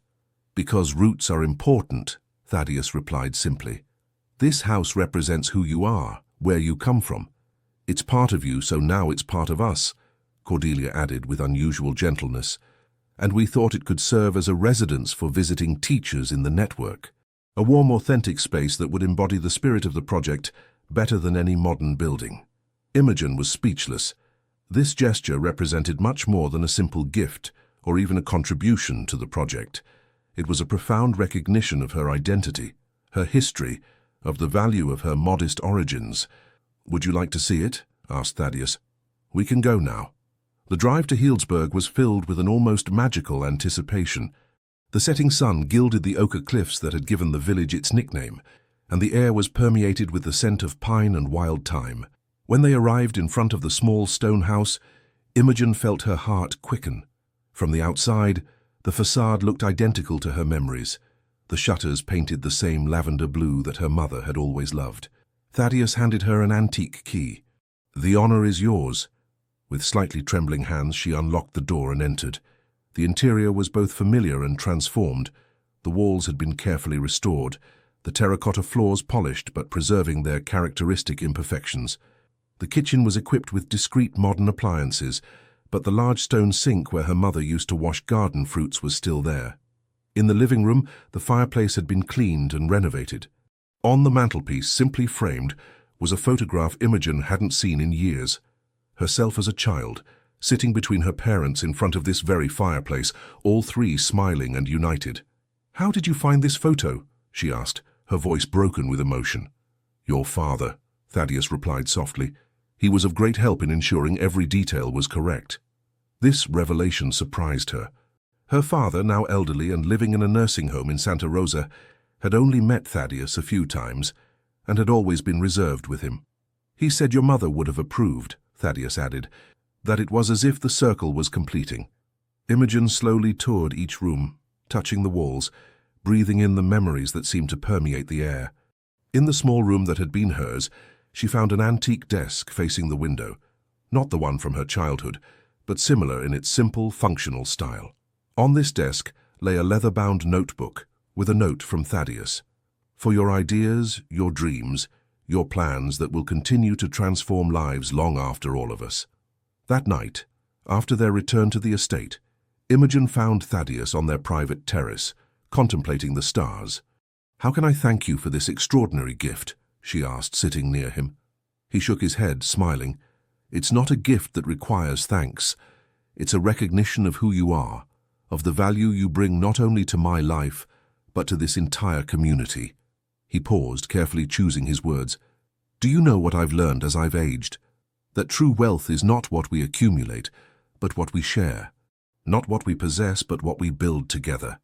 "Because roots are important," Thaddeus replied simply. This house represents who you are, where you come from. It's part of you, so now it's part of us, Cordelia added with unusual gentleness. And we thought it could serve as a residence for visiting teachers in the network. A warm, authentic space that would embody the spirit of the project better than any modern building. Imogen was speechless. This gesture represented much more than a simple gift or even a contribution to the project. It was a profound recognition of her identity, her history, of the value of her modest origins. "Would you like to see it?" asked Thaddeus. "We can go now." The drive to Healdsburg was filled with an almost magical anticipation. The setting sun gilded the ochre cliffs that had given the village its nickname, and the air was permeated with the scent of pine and wild thyme. When they arrived in front of the small stone house, Imogen felt her heart quicken. From the outside, the facade looked identical to her memories. The shutters painted the same lavender blue that her mother had always loved. Thaddeus handed her an antique key. "The honor is yours." With slightly trembling hands, she unlocked the door and entered. The interior was both familiar and transformed. The walls had been carefully restored, the terracotta floors polished but preserving their characteristic imperfections. The kitchen was equipped with discreet modern appliances, but the large stone sink where her mother used to wash garden fruits was still there. In the living room, the fireplace had been cleaned and renovated. On the mantelpiece, simply framed, was a photograph Imogen hadn't seen in years. Herself as a child, sitting between her parents in front of this very fireplace, all three smiling and united. "How did you find this photo?" she asked, her voice broken with emotion. "Your father," Thaddeus replied softly. "He was of great help in ensuring every detail was correct." This revelation surprised her. Her father, now elderly and living in a nursing home in Santa Rosa, had only met Thaddeus a few times and had always been reserved with him. "He said your mother would have approved," Thaddeus added, "that it was as if the circle was completing." Imogen slowly toured each room, touching the walls, breathing in the memories that seemed to permeate the air. In the small room that had been hers, she found an antique desk facing the window, not the one from her childhood, but similar in its simple, functional style. On this desk lay a leather-bound notebook with a note from Thaddeus. "For your ideas, your dreams, your plans that will continue to transform lives long after all of us." That night, after their return to the estate, Imogen found Thaddeus on their private terrace, contemplating the stars. "How can I thank you for this extraordinary gift?" she asked, sitting near him. He shook his head, smiling. "It's not a gift that requires thanks. It's a recognition of who you are, of the value you bring not only to my life, but to this entire community." He paused, carefully choosing his words. "Do you know what I've learned as I've aged? That true wealth is not what we accumulate, but what we share. Not what we possess, but what we build together."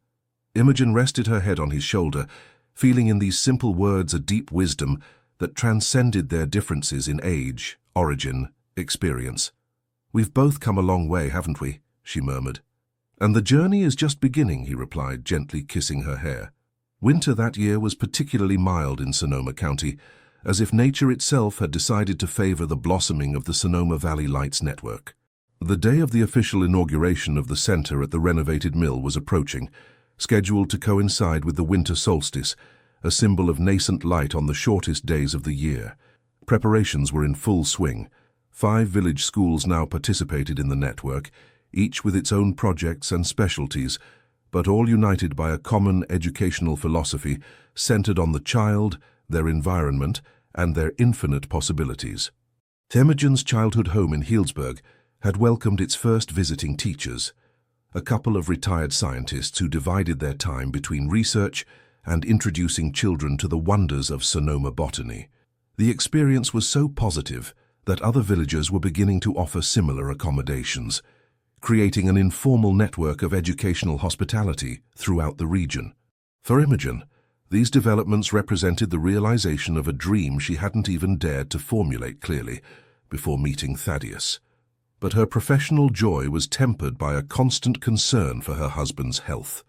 Imogen rested her head on his shoulder, feeling in these simple words a deep wisdom that transcended their differences in age, origin, experience. "We've both come a long way, haven't we?" she murmured. "And the journey is just beginning," he replied, gently kissing her hair. Winter that year was particularly mild in Sonoma County, as if nature itself had decided to favor the blossoming of the Sonoma Valley Lights Network. The day of the official inauguration of the center at the renovated mill was approaching, scheduled to coincide with the winter solstice, a symbol of nascent light on the shortest days of the year. Preparations were in full swing. 5 village schools now participated in the network, each with its own projects and specialties, but all united by a common educational philosophy centered on the child, their environment, and their infinite possibilities. Imogen's childhood home in Healdsburg had welcomed its first visiting teachers, a couple of retired scientists who divided their time between research and introducing children to the wonders of Sonoma botany. The experience was so positive that other villagers were beginning to offer similar accommodations, creating an informal network of educational hospitality throughout the region. For Imogen, these developments represented the realization of a dream she hadn't even dared to formulate clearly before meeting Thaddeus. But her professional joy was tempered by a constant concern for her husband's health.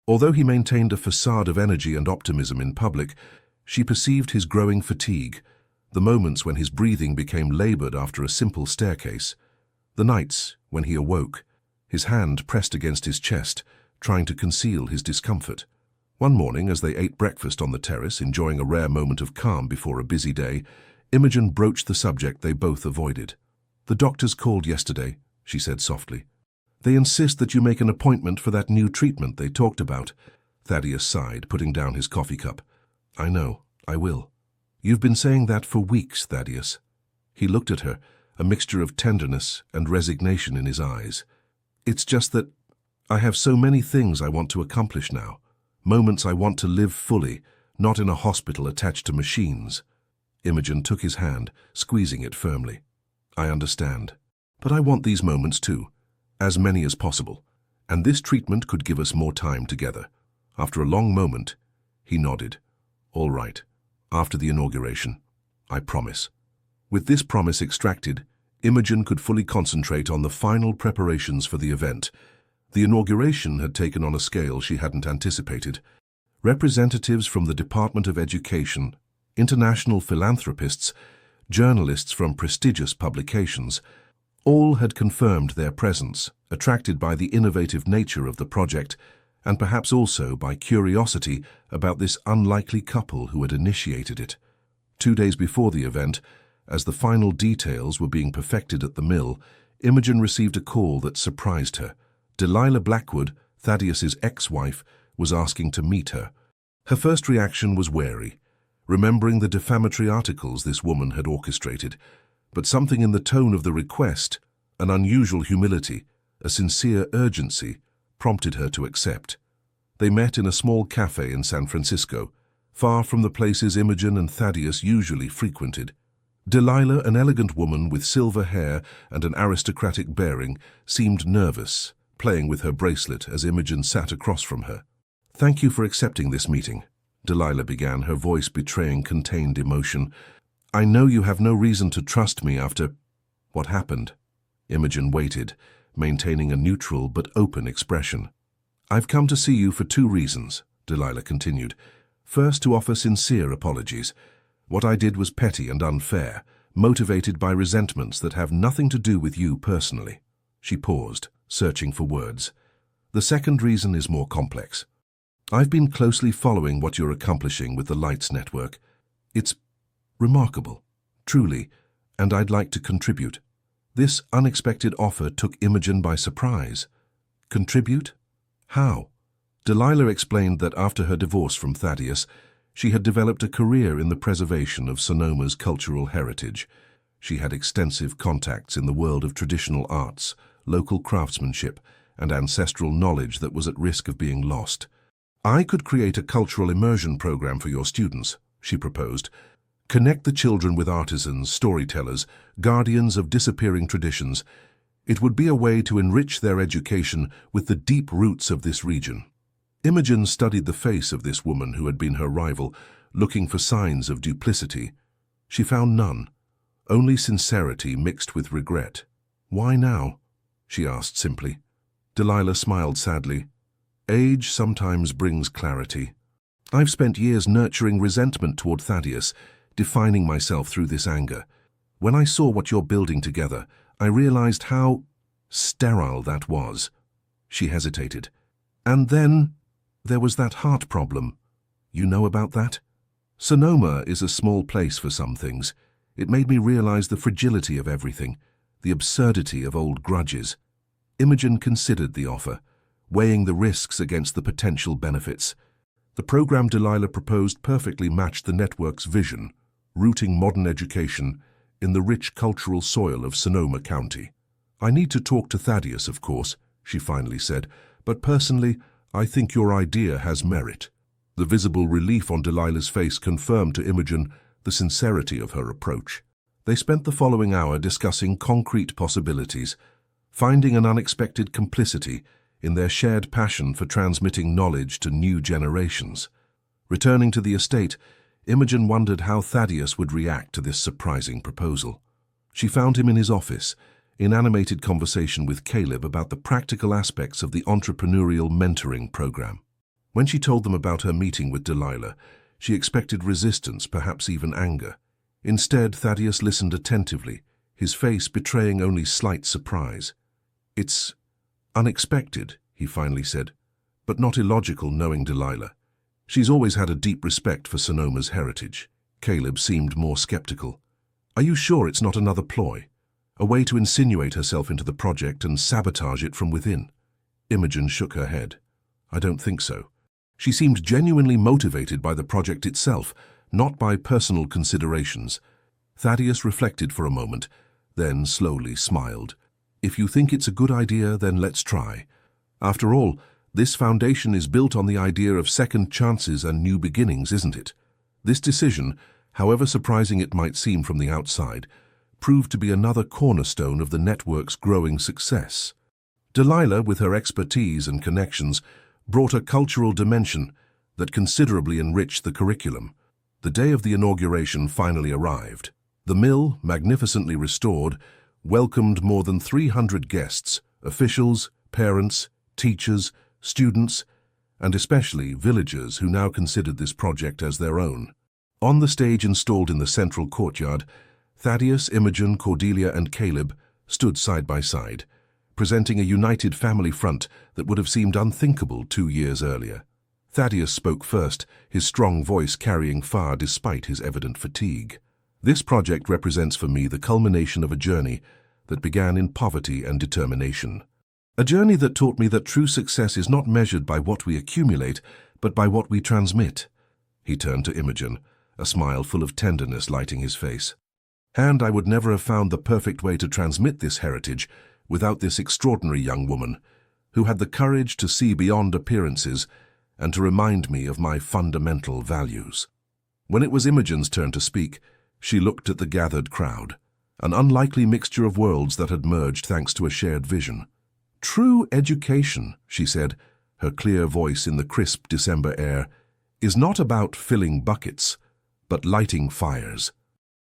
Although he maintained a facade of energy and optimism in public, she perceived his growing fatigue, the moments when his breathing became labored after a simple staircase, the nights when he awoke, his hand pressed against his chest, trying to conceal his discomfort. One morning, as they ate breakfast on the terrace, enjoying a rare moment of calm before a busy day, Imogen broached the subject they both avoided. "The doctors called yesterday," she said softly. "They insist that you make an appointment for that new treatment they talked about." Thaddeus sighed, putting down his coffee cup. "I know, I will. You've been saying that for weeks, Thaddeus." He looked at her, a mixture of tenderness and resignation in his eyes. "It's just that I have so many things I want to accomplish now. Moments I want to live fully, not in a hospital attached to machines." Imogen took his hand, squeezing it firmly. "I understand. But I want these moments too, as many as possible. And this treatment could give us more time together." After a long moment, he nodded. "All right. After the inauguration. I promise." With this promise extracted, Imogen could fully concentrate on the final preparations for the event. The inauguration had taken on a scale she hadn't anticipated. Representatives from the Department of Education, international philanthropists, journalists from prestigious publications, all had confirmed their presence, attracted by the innovative nature of the project, and perhaps also by curiosity about this unlikely couple who had initiated it. 2 days before the event, as the final details were being perfected at the mill, Imogen received a call that surprised her. Delilah Blackwood, Thaddeus's ex-wife, was asking to meet her. Her first reaction was wary, remembering the defamatory articles this woman had orchestrated, but something in the tone of the request, an unusual humility, a sincere urgency, prompted her to accept. They met in a small cafe in San Francisco, far from the places Imogen and Thaddeus usually frequented. Delilah, an elegant woman with silver hair and an aristocratic bearing, seemed nervous, playing with her bracelet as Imogen sat across from her. "Thank you for accepting this meeting," Delilah began, her voice betraying contained emotion. "I know you have no reason to trust me after what happened." Imogen waited, maintaining a neutral but open expression. "I've come to see you for 2 reasons," Delilah continued. "First, to offer sincere apologies. What I did was petty and unfair, motivated by resentments that have nothing to do with you personally." She paused, searching for words. "The second reason is more complex. I've been closely following what you're accomplishing with the Lights Network. It's remarkable, truly, and I'd like to contribute." This unexpected offer took Imogen by surprise. Contribute? How? Delilah explained that after her divorce from Thaddeus, she had developed a career in the preservation of Sonoma's cultural heritage. She had extensive contacts in the world of traditional arts, local craftsmanship, and ancestral knowledge that was at risk of being lost. "I could create a cultural immersion program for your students," she proposed. "Connect the children with artisans, storytellers, guardians of disappearing traditions. It would be a way to enrich their education with the deep roots of this region." Imogen studied the face of this woman who had been her rival, looking for signs of duplicity. She found none, only sincerity mixed with regret. "Why now?" she asked simply. Delilah smiled sadly. "Age sometimes brings clarity. I've spent years nurturing resentment toward Thaddeus, defining myself through this anger. When I saw what you're building together, I realized how sterile that was." She hesitated. "And then there was that heart problem. You know about that? Sonoma is a small place for some things. It made me realize the fragility of everything, the absurdity of old grudges." Imogen considered the offer, weighing the risks against the potential benefits. The program Delilah proposed perfectly matched the network's vision, rooting modern education in the rich cultural soil of Sonoma County. "I need to talk to Thaddeus, of course," she finally said, "but personally, I think your idea has merit." The visible relief on Delilah's face confirmed to Imogen the sincerity of her approach. They spent the following hour discussing concrete possibilities, finding an unexpected complicity in their shared passion for transmitting knowledge to new generations. Returning to the estate, Imogen wondered how Thaddeus would react to this surprising proposal. She found him in his office, in animated conversation with Caleb about the practical aspects of the entrepreneurial mentoring program. When she told them about her meeting with Delilah, she expected resistance, perhaps even anger. Instead, Thaddeus listened attentively, his face betraying only slight surprise. "It's unexpected," he finally said, "but not illogical, knowing Delilah. She's always had a deep respect for Sonoma's heritage. Caleb seemed more skeptical. Are you sure it's not another ploy? A way to insinuate herself into the project and sabotage it from within? Imogen shook her head. I don't think so. She seemed genuinely motivated by the project itself, not by personal considerations. Thaddeus reflected for a moment, then slowly smiled. If you think it's a good idea, then let's try. After all, this foundation is built on the idea of second chances and new beginnings, isn't it? This decision, however surprising it might seem from the outside, proved to be another cornerstone of the network's growing success. Delilah, with her expertise and connections, brought a cultural dimension that considerably enriched the curriculum. The day of the inauguration finally arrived. The mill, magnificently restored, welcomed more than 300 guests, officials, parents, teachers, students, and especially villagers who now considered this project as their own. On the stage installed in the central courtyard, Thaddeus, Imogen, Cordelia, and Caleb stood side by side, presenting a united family front that would have seemed unthinkable 2 years earlier. Thaddeus spoke first, his strong voice carrying far despite his evident fatigue. This project represents for me the culmination of a journey that began in poverty and determination. A journey that taught me that true success is not measured by what we accumulate, but by what we transmit. He turned to Imogen, a smile full of tenderness lighting his face. And I would never have found the perfect way to transmit this heritage without this extraordinary young woman, who had the courage to see beyond appearances and to remind me of my fundamental values. When it was Imogen's turn to speak, she looked at the gathered crowd, an unlikely mixture of worlds that had merged thanks to a shared vision. True education, she said, her clear voice in the crisp December air, is not about filling buckets, but lighting fires.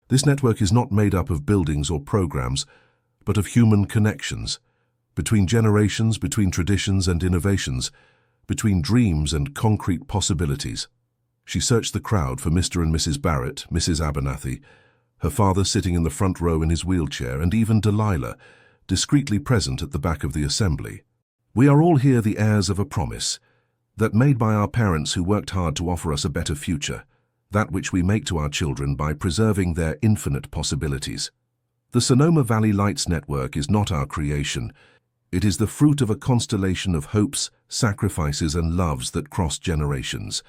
This network is not made up of buildings or programs, but of human connections, between generations, between traditions and innovations, between dreams and concrete possibilities. She searched the crowd for Mr. and Mrs. Barrett, Mrs. Abernathy, her father sitting in the front row in his wheelchair, and even Delilah, discreetly present at the back of the assembly. We are all here the heirs of a promise, that made by our parents who worked hard to offer us a better future, that which we make to our children by preserving their infinite possibilities. The Sonoma Valley Lights Network is not our creation. It is the fruit of a constellation of hopes, sacrifices, and loves that cross generations.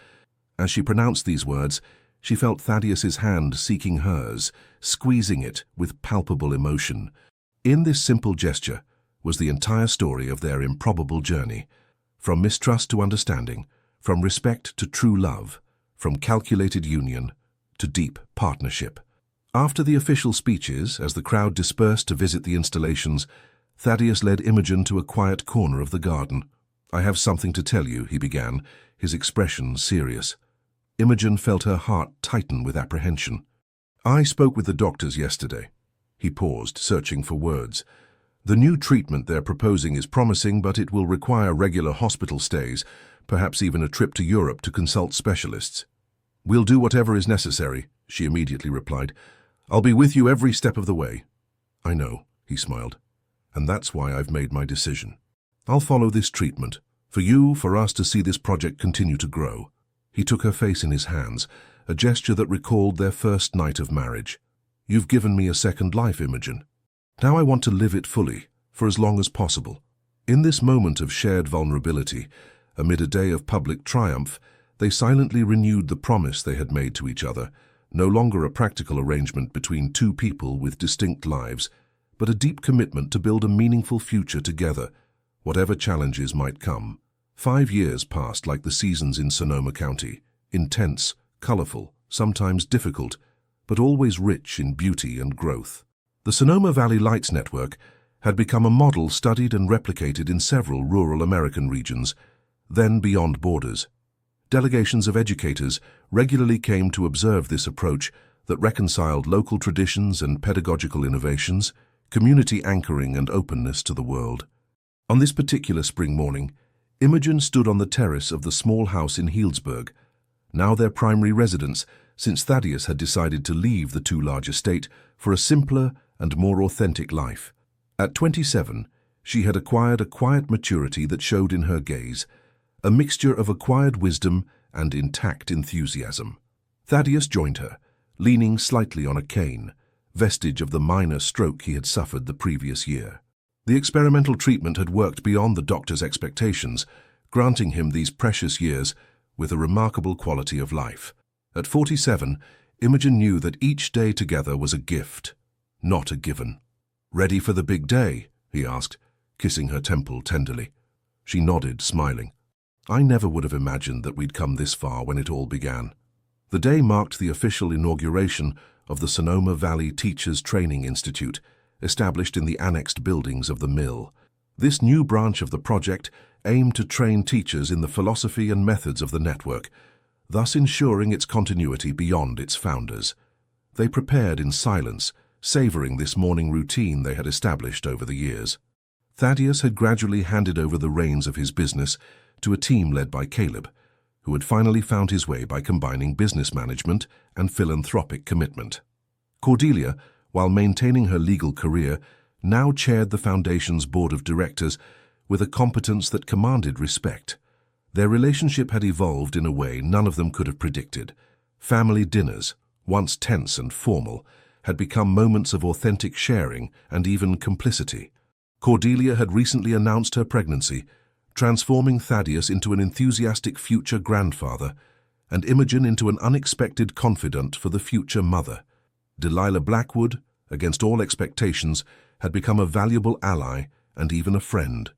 As she pronounced these words, she felt Thaddeus's hand seeking hers, squeezing it with palpable emotion. In this simple gesture was the entire story of their improbable journey, from mistrust to understanding, from respect to true love, from calculated union to deep partnership. After the official speeches, as the crowd dispersed to visit the installations, Thaddeus led Imogen to a quiet corner of the garden. I have something to tell you, he began, his expression serious. Imogen felt her heart tighten with apprehension. I spoke with the doctors yesterday. He paused, searching for words. The new treatment they're proposing is promising, but it will require regular hospital stays, perhaps even a trip to Europe to consult specialists. We'll do whatever is necessary, she immediately replied. I'll be with you every step of the way. I know, he smiled, and that's why I've made my decision. I'll follow this treatment, for you, for us to see this project continue to grow. He took her face in his hands, a gesture that recalled their first night of marriage. You've given me a second life, Imogen. Now I want to live it fully, for as long as possible. In this moment of shared vulnerability, amid a day of public triumph, they silently renewed the promise they had made to each other, no longer a practical arrangement between two people with distinct lives, but a deep commitment to build a meaningful future together, whatever challenges might come. 5 years passed like the seasons in Sonoma County, intense, colorful, sometimes difficult, but always rich in beauty and growth. The Sonoma Valley Lights Network had become a model studied and replicated in several rural American regions, then beyond borders. Delegations of educators regularly came to observe this approach that reconciled local traditions and pedagogical innovations, community anchoring and openness to the world. On this particular spring morning, Imogen stood on the terrace of the small house in Healdsburg, now their primary residence since Thaddeus had decided to leave the too-large estate for a simpler and more authentic life. At 27, she had acquired a quiet maturity that showed in her gaze, a mixture of acquired wisdom and intact enthusiasm. Thaddeus joined her, leaning slightly on a cane, vestige of the minor stroke he had suffered the previous year. The experimental treatment had worked beyond the doctor's expectations, granting him these precious years with a remarkable quality of life. At 47, Imogen knew that each day together was a gift, not a given. "Ready for the big day?" he asked, kissing her temple tenderly. She nodded, smiling. "I never would have imagined that we'd come this far when it all began." The day marked the official inauguration of the Sonoma Valley Teachers Training Institute, established in the annexed buildings of the mill. This new branch of the project aimed to train teachers in the philosophy and methods of the network, thus ensuring its continuity beyond its founders. They prepared in silence, savoring this morning routine they had established over the years. Thaddeus had gradually handed over the reins of his business to a team led by Caleb, who had finally found his way by combining business management and philanthropic commitment. Cordelia, while maintaining her legal career, now chaired the Foundation's board of directors with a competence that commanded respect. Their relationship had evolved in a way none of them could have predicted. Family dinners, once tense and formal, had become moments of authentic sharing and even complicity. Cordelia had recently announced her pregnancy, transforming Thaddeus into an enthusiastic future grandfather and Imogen into an unexpected confidant for the future mother. Delilah Blackwood, against all expectations, had become a valuable ally and even a friend.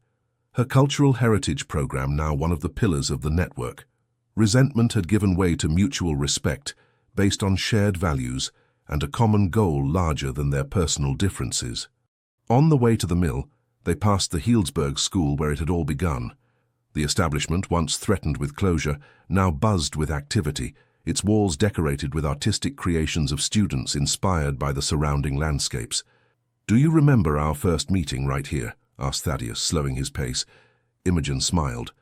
Her cultural heritage program now one of the pillars of the network. Resentment had given way to mutual respect based on shared values and a common goal larger than their personal differences. On the way to the mill, they passed the Healdsburg school where it had all begun. The establishment, once threatened with closure, now buzzed with activity, its walls decorated with artistic creations of students inspired by the surrounding landscapes. "Do you remember our first meeting right here?" asked Thaddeus, slowing his pace. Imogen smiled.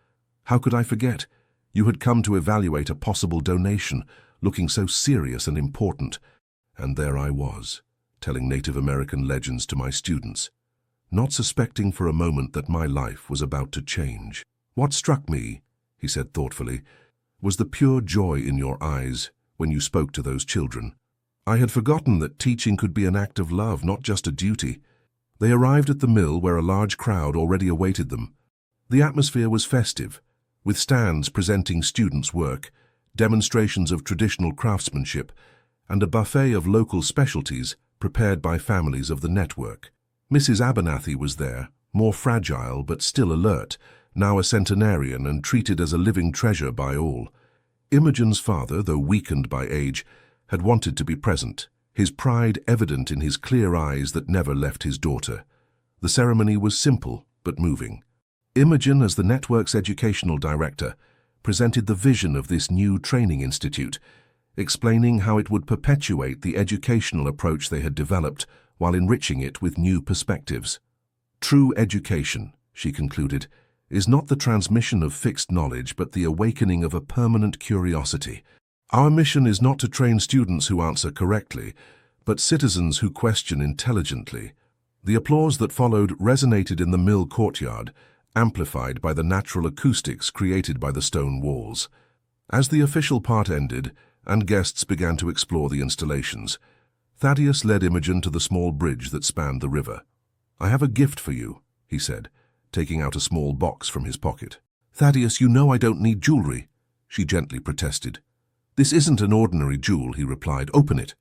"How could I forget? You had come to evaluate a possible donation, looking so serious and important. And there I was, telling Native American legends to my students, not suspecting for a moment that my life was about to change. What struck me," he said thoughtfully, "was the pure joy in your eyes when you spoke to those children. I had forgotten that teaching could be an act of love, not just a duty." They arrived at the mill where a large crowd already awaited them. The atmosphere was festive, with stands presenting students' work, demonstrations of traditional craftsmanship, and a buffet of local specialties prepared by families of the network. Mrs. Abernathy was there, more fragile but still alert, now a centenarian and treated as a living treasure by all. Imogen's father, though weakened by age, had wanted to be present, his pride evident in his clear eyes that never left his daughter. The ceremony was simple but moving. Imogen, as the network's educational director, presented the vision of this new training institute, explaining how it would perpetuate the educational approach they had developed while enriching it with new perspectives. "True education," she concluded, "is not the transmission of fixed knowledge but the awakening of a permanent curiosity. Our mission is not to train students who answer correctly, but citizens who question intelligently." The applause that followed resonated in the mill courtyard, amplified by the natural acoustics created by the stone walls. As the official part ended and guests began to explore the installations, Thaddeus led Imogen to the small bridge that spanned the river. "I have a gift for you," he said, taking out a small box from his pocket. "Thaddeus, you know I don't need jewelry," she gently protested. "This isn't an ordinary jewel," he replied. "Open it."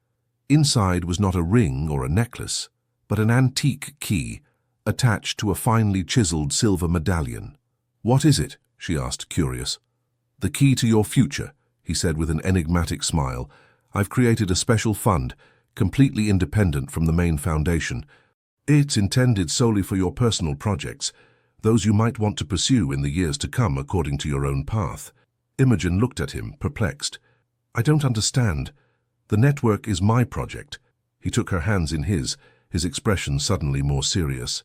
Inside was not a ring or a necklace, but an antique key attached to a finely chiseled silver medallion. "What is it?" she asked, curious. "The key to your future," he said with an enigmatic smile. "I've created a special fund, completely independent from the main foundation. It's intended solely for your personal projects, those you might want to pursue in the years to come according to your own path." Imogen looked at him, perplexed. "I don't understand. The network is my project." He took her hands in his expression suddenly more serious.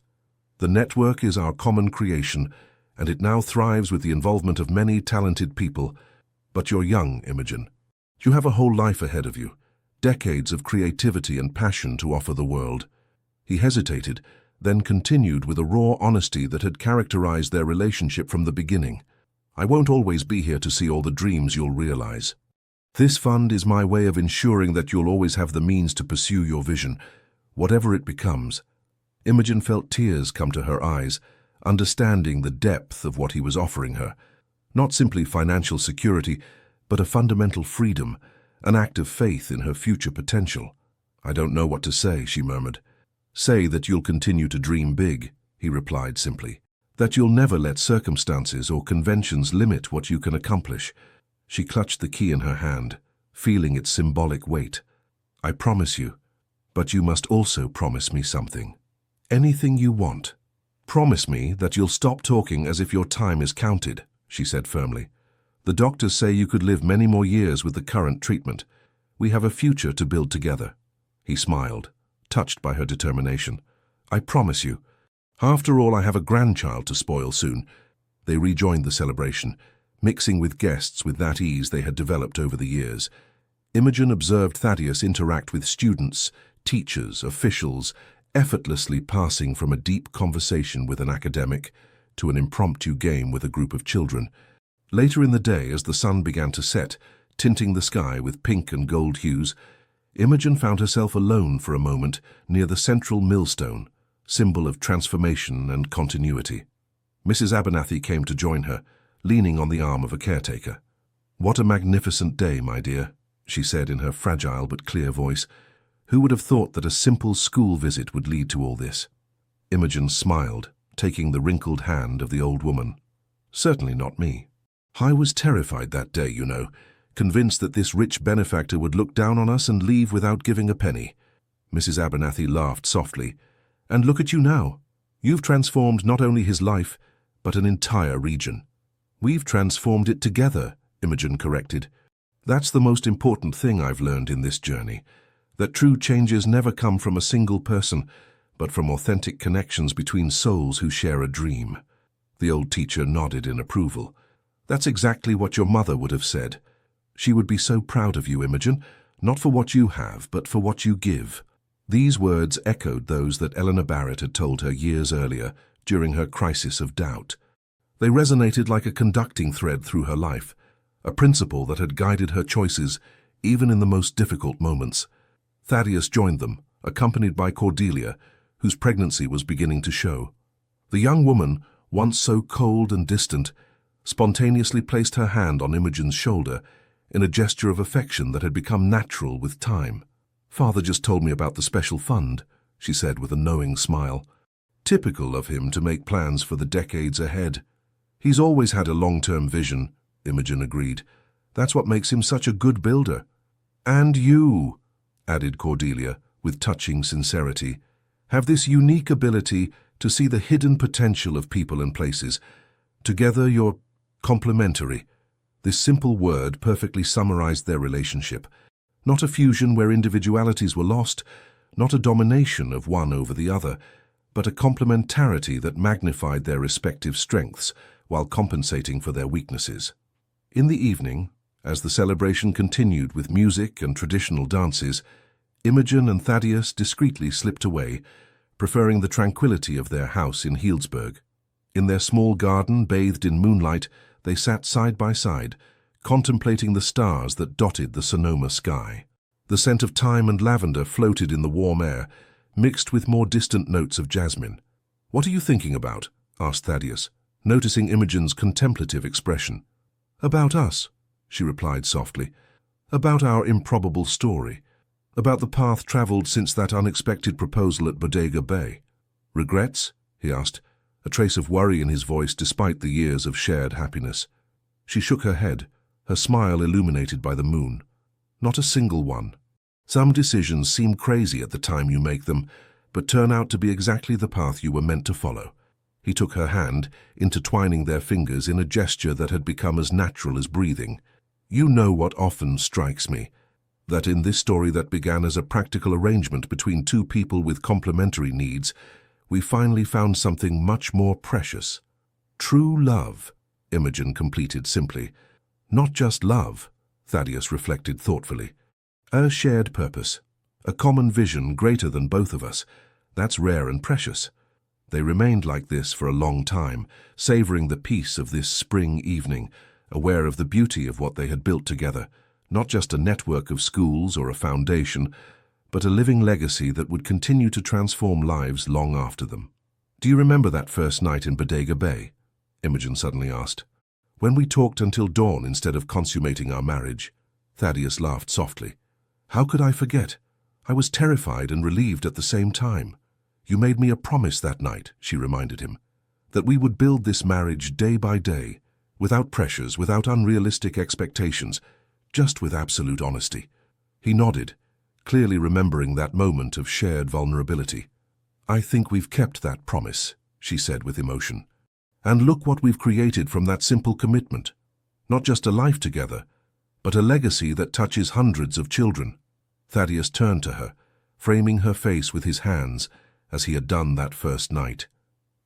"The network is our common creation, and it now thrives with the involvement of many talented people. But you're young, Imogen. You have a whole life ahead of you, decades of creativity and passion to offer the world." He hesitated, then continued with a raw honesty that had characterized their relationship from the beginning. I won't always be here to see all the dreams you'll realize. This fund is my way of ensuring that you'll always have the means to pursue your vision, whatever it becomes. Imogen felt tears come to her eyes, understanding the depth of what he was offering her. Not simply financial security, but a fundamental freedom, an act of faith in her future potential. I don't know what to say, she murmured. Say that you'll continue to dream big, he replied simply. That you'll never let circumstances or conventions limit what you can accomplish. She clutched the key in her hand, feeling its symbolic weight. I promise you, but you must also promise me something. Anything you want. Promise me that you'll stop talking as if your time is counted, she said firmly. The doctors say you could live many more years with the current treatment. We have a future to build together. He smiled, touched by her determination. I promise you. After all, I have a grandchild to spoil soon. They rejoined the celebration, mixing with guests with that ease they had developed over the years. Imogen observed Thaddeus interact with students, teachers, officials, effortlessly passing from a deep conversation with an academic to an impromptu game with a group of children. Later in the day, as the sun began to set, tinting the sky with pink and gold hues, Imogen found herself alone for a moment near the central millstone, symbol of transformation and continuity. Mrs. Abernathy came to join her, leaning on the arm of a caretaker. What a magnificent day, my dear, she said in her fragile but clear voice. Who would have thought that a simple school visit would lead to all this? Imogen smiled, taking the wrinkled hand of the old woman. Certainly not me. I was terrified that day, you know, convinced that this rich benefactor would look down on us and leave without giving a penny. Mrs. Abernathy laughed softly. And look at you now. You've transformed not only his life, but an entire region. We've transformed it together, Imogen corrected. That's the most important thing I've learned in this journey, that true changes never come from a single person, but from authentic connections between souls who share a dream. The old teacher nodded in approval. That's exactly what your mother would have said. She would be so proud of you, Imogen, not for what you have, but for what you give. These words echoed those that Eleanor Barrett had told her years earlier during her crisis of doubt. They resonated like a conducting thread through her life, a principle that had guided her choices even in the most difficult moments. Thaddeus joined them, accompanied by Cordelia, whose pregnancy was beginning to show. The young woman, once so cold and distant, spontaneously placed her hand on Imogen's shoulder in a gesture of affection that had become natural with time. Father just told me about the special fund, she said with a knowing smile. Typical of him to make plans for the decades ahead. He's always had a long-term vision, Imogen agreed. That's what makes him such a good builder. And you, added Cordelia with touching sincerity, have this unique ability to see the hidden potential of people and places. Together you're complementary. This simple word perfectly summarized their relationship. Not a fusion where individualities were lost, not a domination of one over the other, but a complementarity that magnified their respective strengths while compensating for their weaknesses. In the evening, as the celebration continued with music and traditional dances, Imogen and Thaddeus discreetly slipped away, preferring the tranquility of their house in Healdsburg. In their small garden, bathed in moonlight, they sat side by side, contemplating the stars that dotted the Sonoma sky. The scent of thyme and lavender floated in the warm air, mixed with more distant notes of jasmine. "What are you thinking about?" asked Thaddeus, noticing Imogen's contemplative expression. "About us," she replied softly. "About our improbable story. About the path traveled since that unexpected proposal at Bodega Bay." "Regrets?" he asked, a trace of worry in his voice despite the years of shared happiness. She shook her head, her smile illuminated by the moon. "Not a single one. Some decisions seem crazy at the time you make them, but turn out to be exactly the path you were meant to follow." He took her hand, intertwining their fingers in a gesture that had become as natural as breathing. "You know what often strikes me, that in this story that began as a practical arrangement between two people with complementary needs, we finally found something much more precious. True love," Imogen completed simply. "Not just love," Thaddeus reflected thoughtfully. "A shared purpose, a common vision greater than both of us. That's rare and precious. They remained like this for a long time, savoring the peace of this spring evening, aware of the beauty of what they had built together, not just a network of schools or a foundation, but a living legacy that would continue to transform lives long after them. "Do you remember that first night in Bodega Bay?" Imogen suddenly asked. "When we talked until dawn instead of consummating our marriage?" Thaddeus laughed softly. "How could I forget? I was terrified and relieved at the same time. You made me a promise that night," she reminded him, "that we would build this marriage day by day, without pressures, without unrealistic expectations, just with absolute honesty." He nodded, clearly remembering that moment of shared vulnerability. "I think we've kept that promise," she said with emotion. "And look what we've created from that simple commitment. Not just a life together, but a legacy that touches hundreds of children." Thaddeus turned to her, framing her face with his hands as he had done that first night.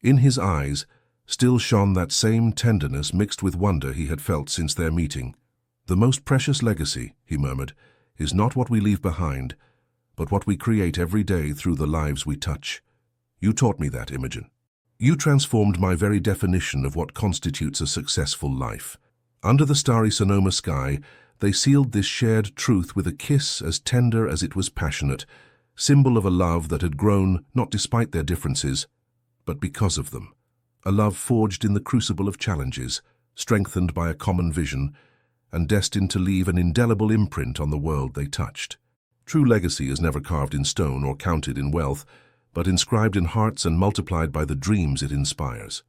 In his eyes still shone that same tenderness mixed with wonder he had felt since their meeting. "The most precious legacy," he murmured, "is not what we leave behind, but what we create every day through the lives we touch. You taught me that, Imogen. You transformed my very definition of what constitutes a successful life." Under the starry Sonoma sky, they sealed this shared truth with a kiss as tender as it was passionate, symbol of a love that had grown not despite their differences, but because of them. A love forged in the crucible of challenges, strengthened by a common vision, and destined to leave an indelible imprint on the world they touched. True legacy is never carved in stone or counted in wealth, but inscribed in hearts and multiplied by the dreams it inspires.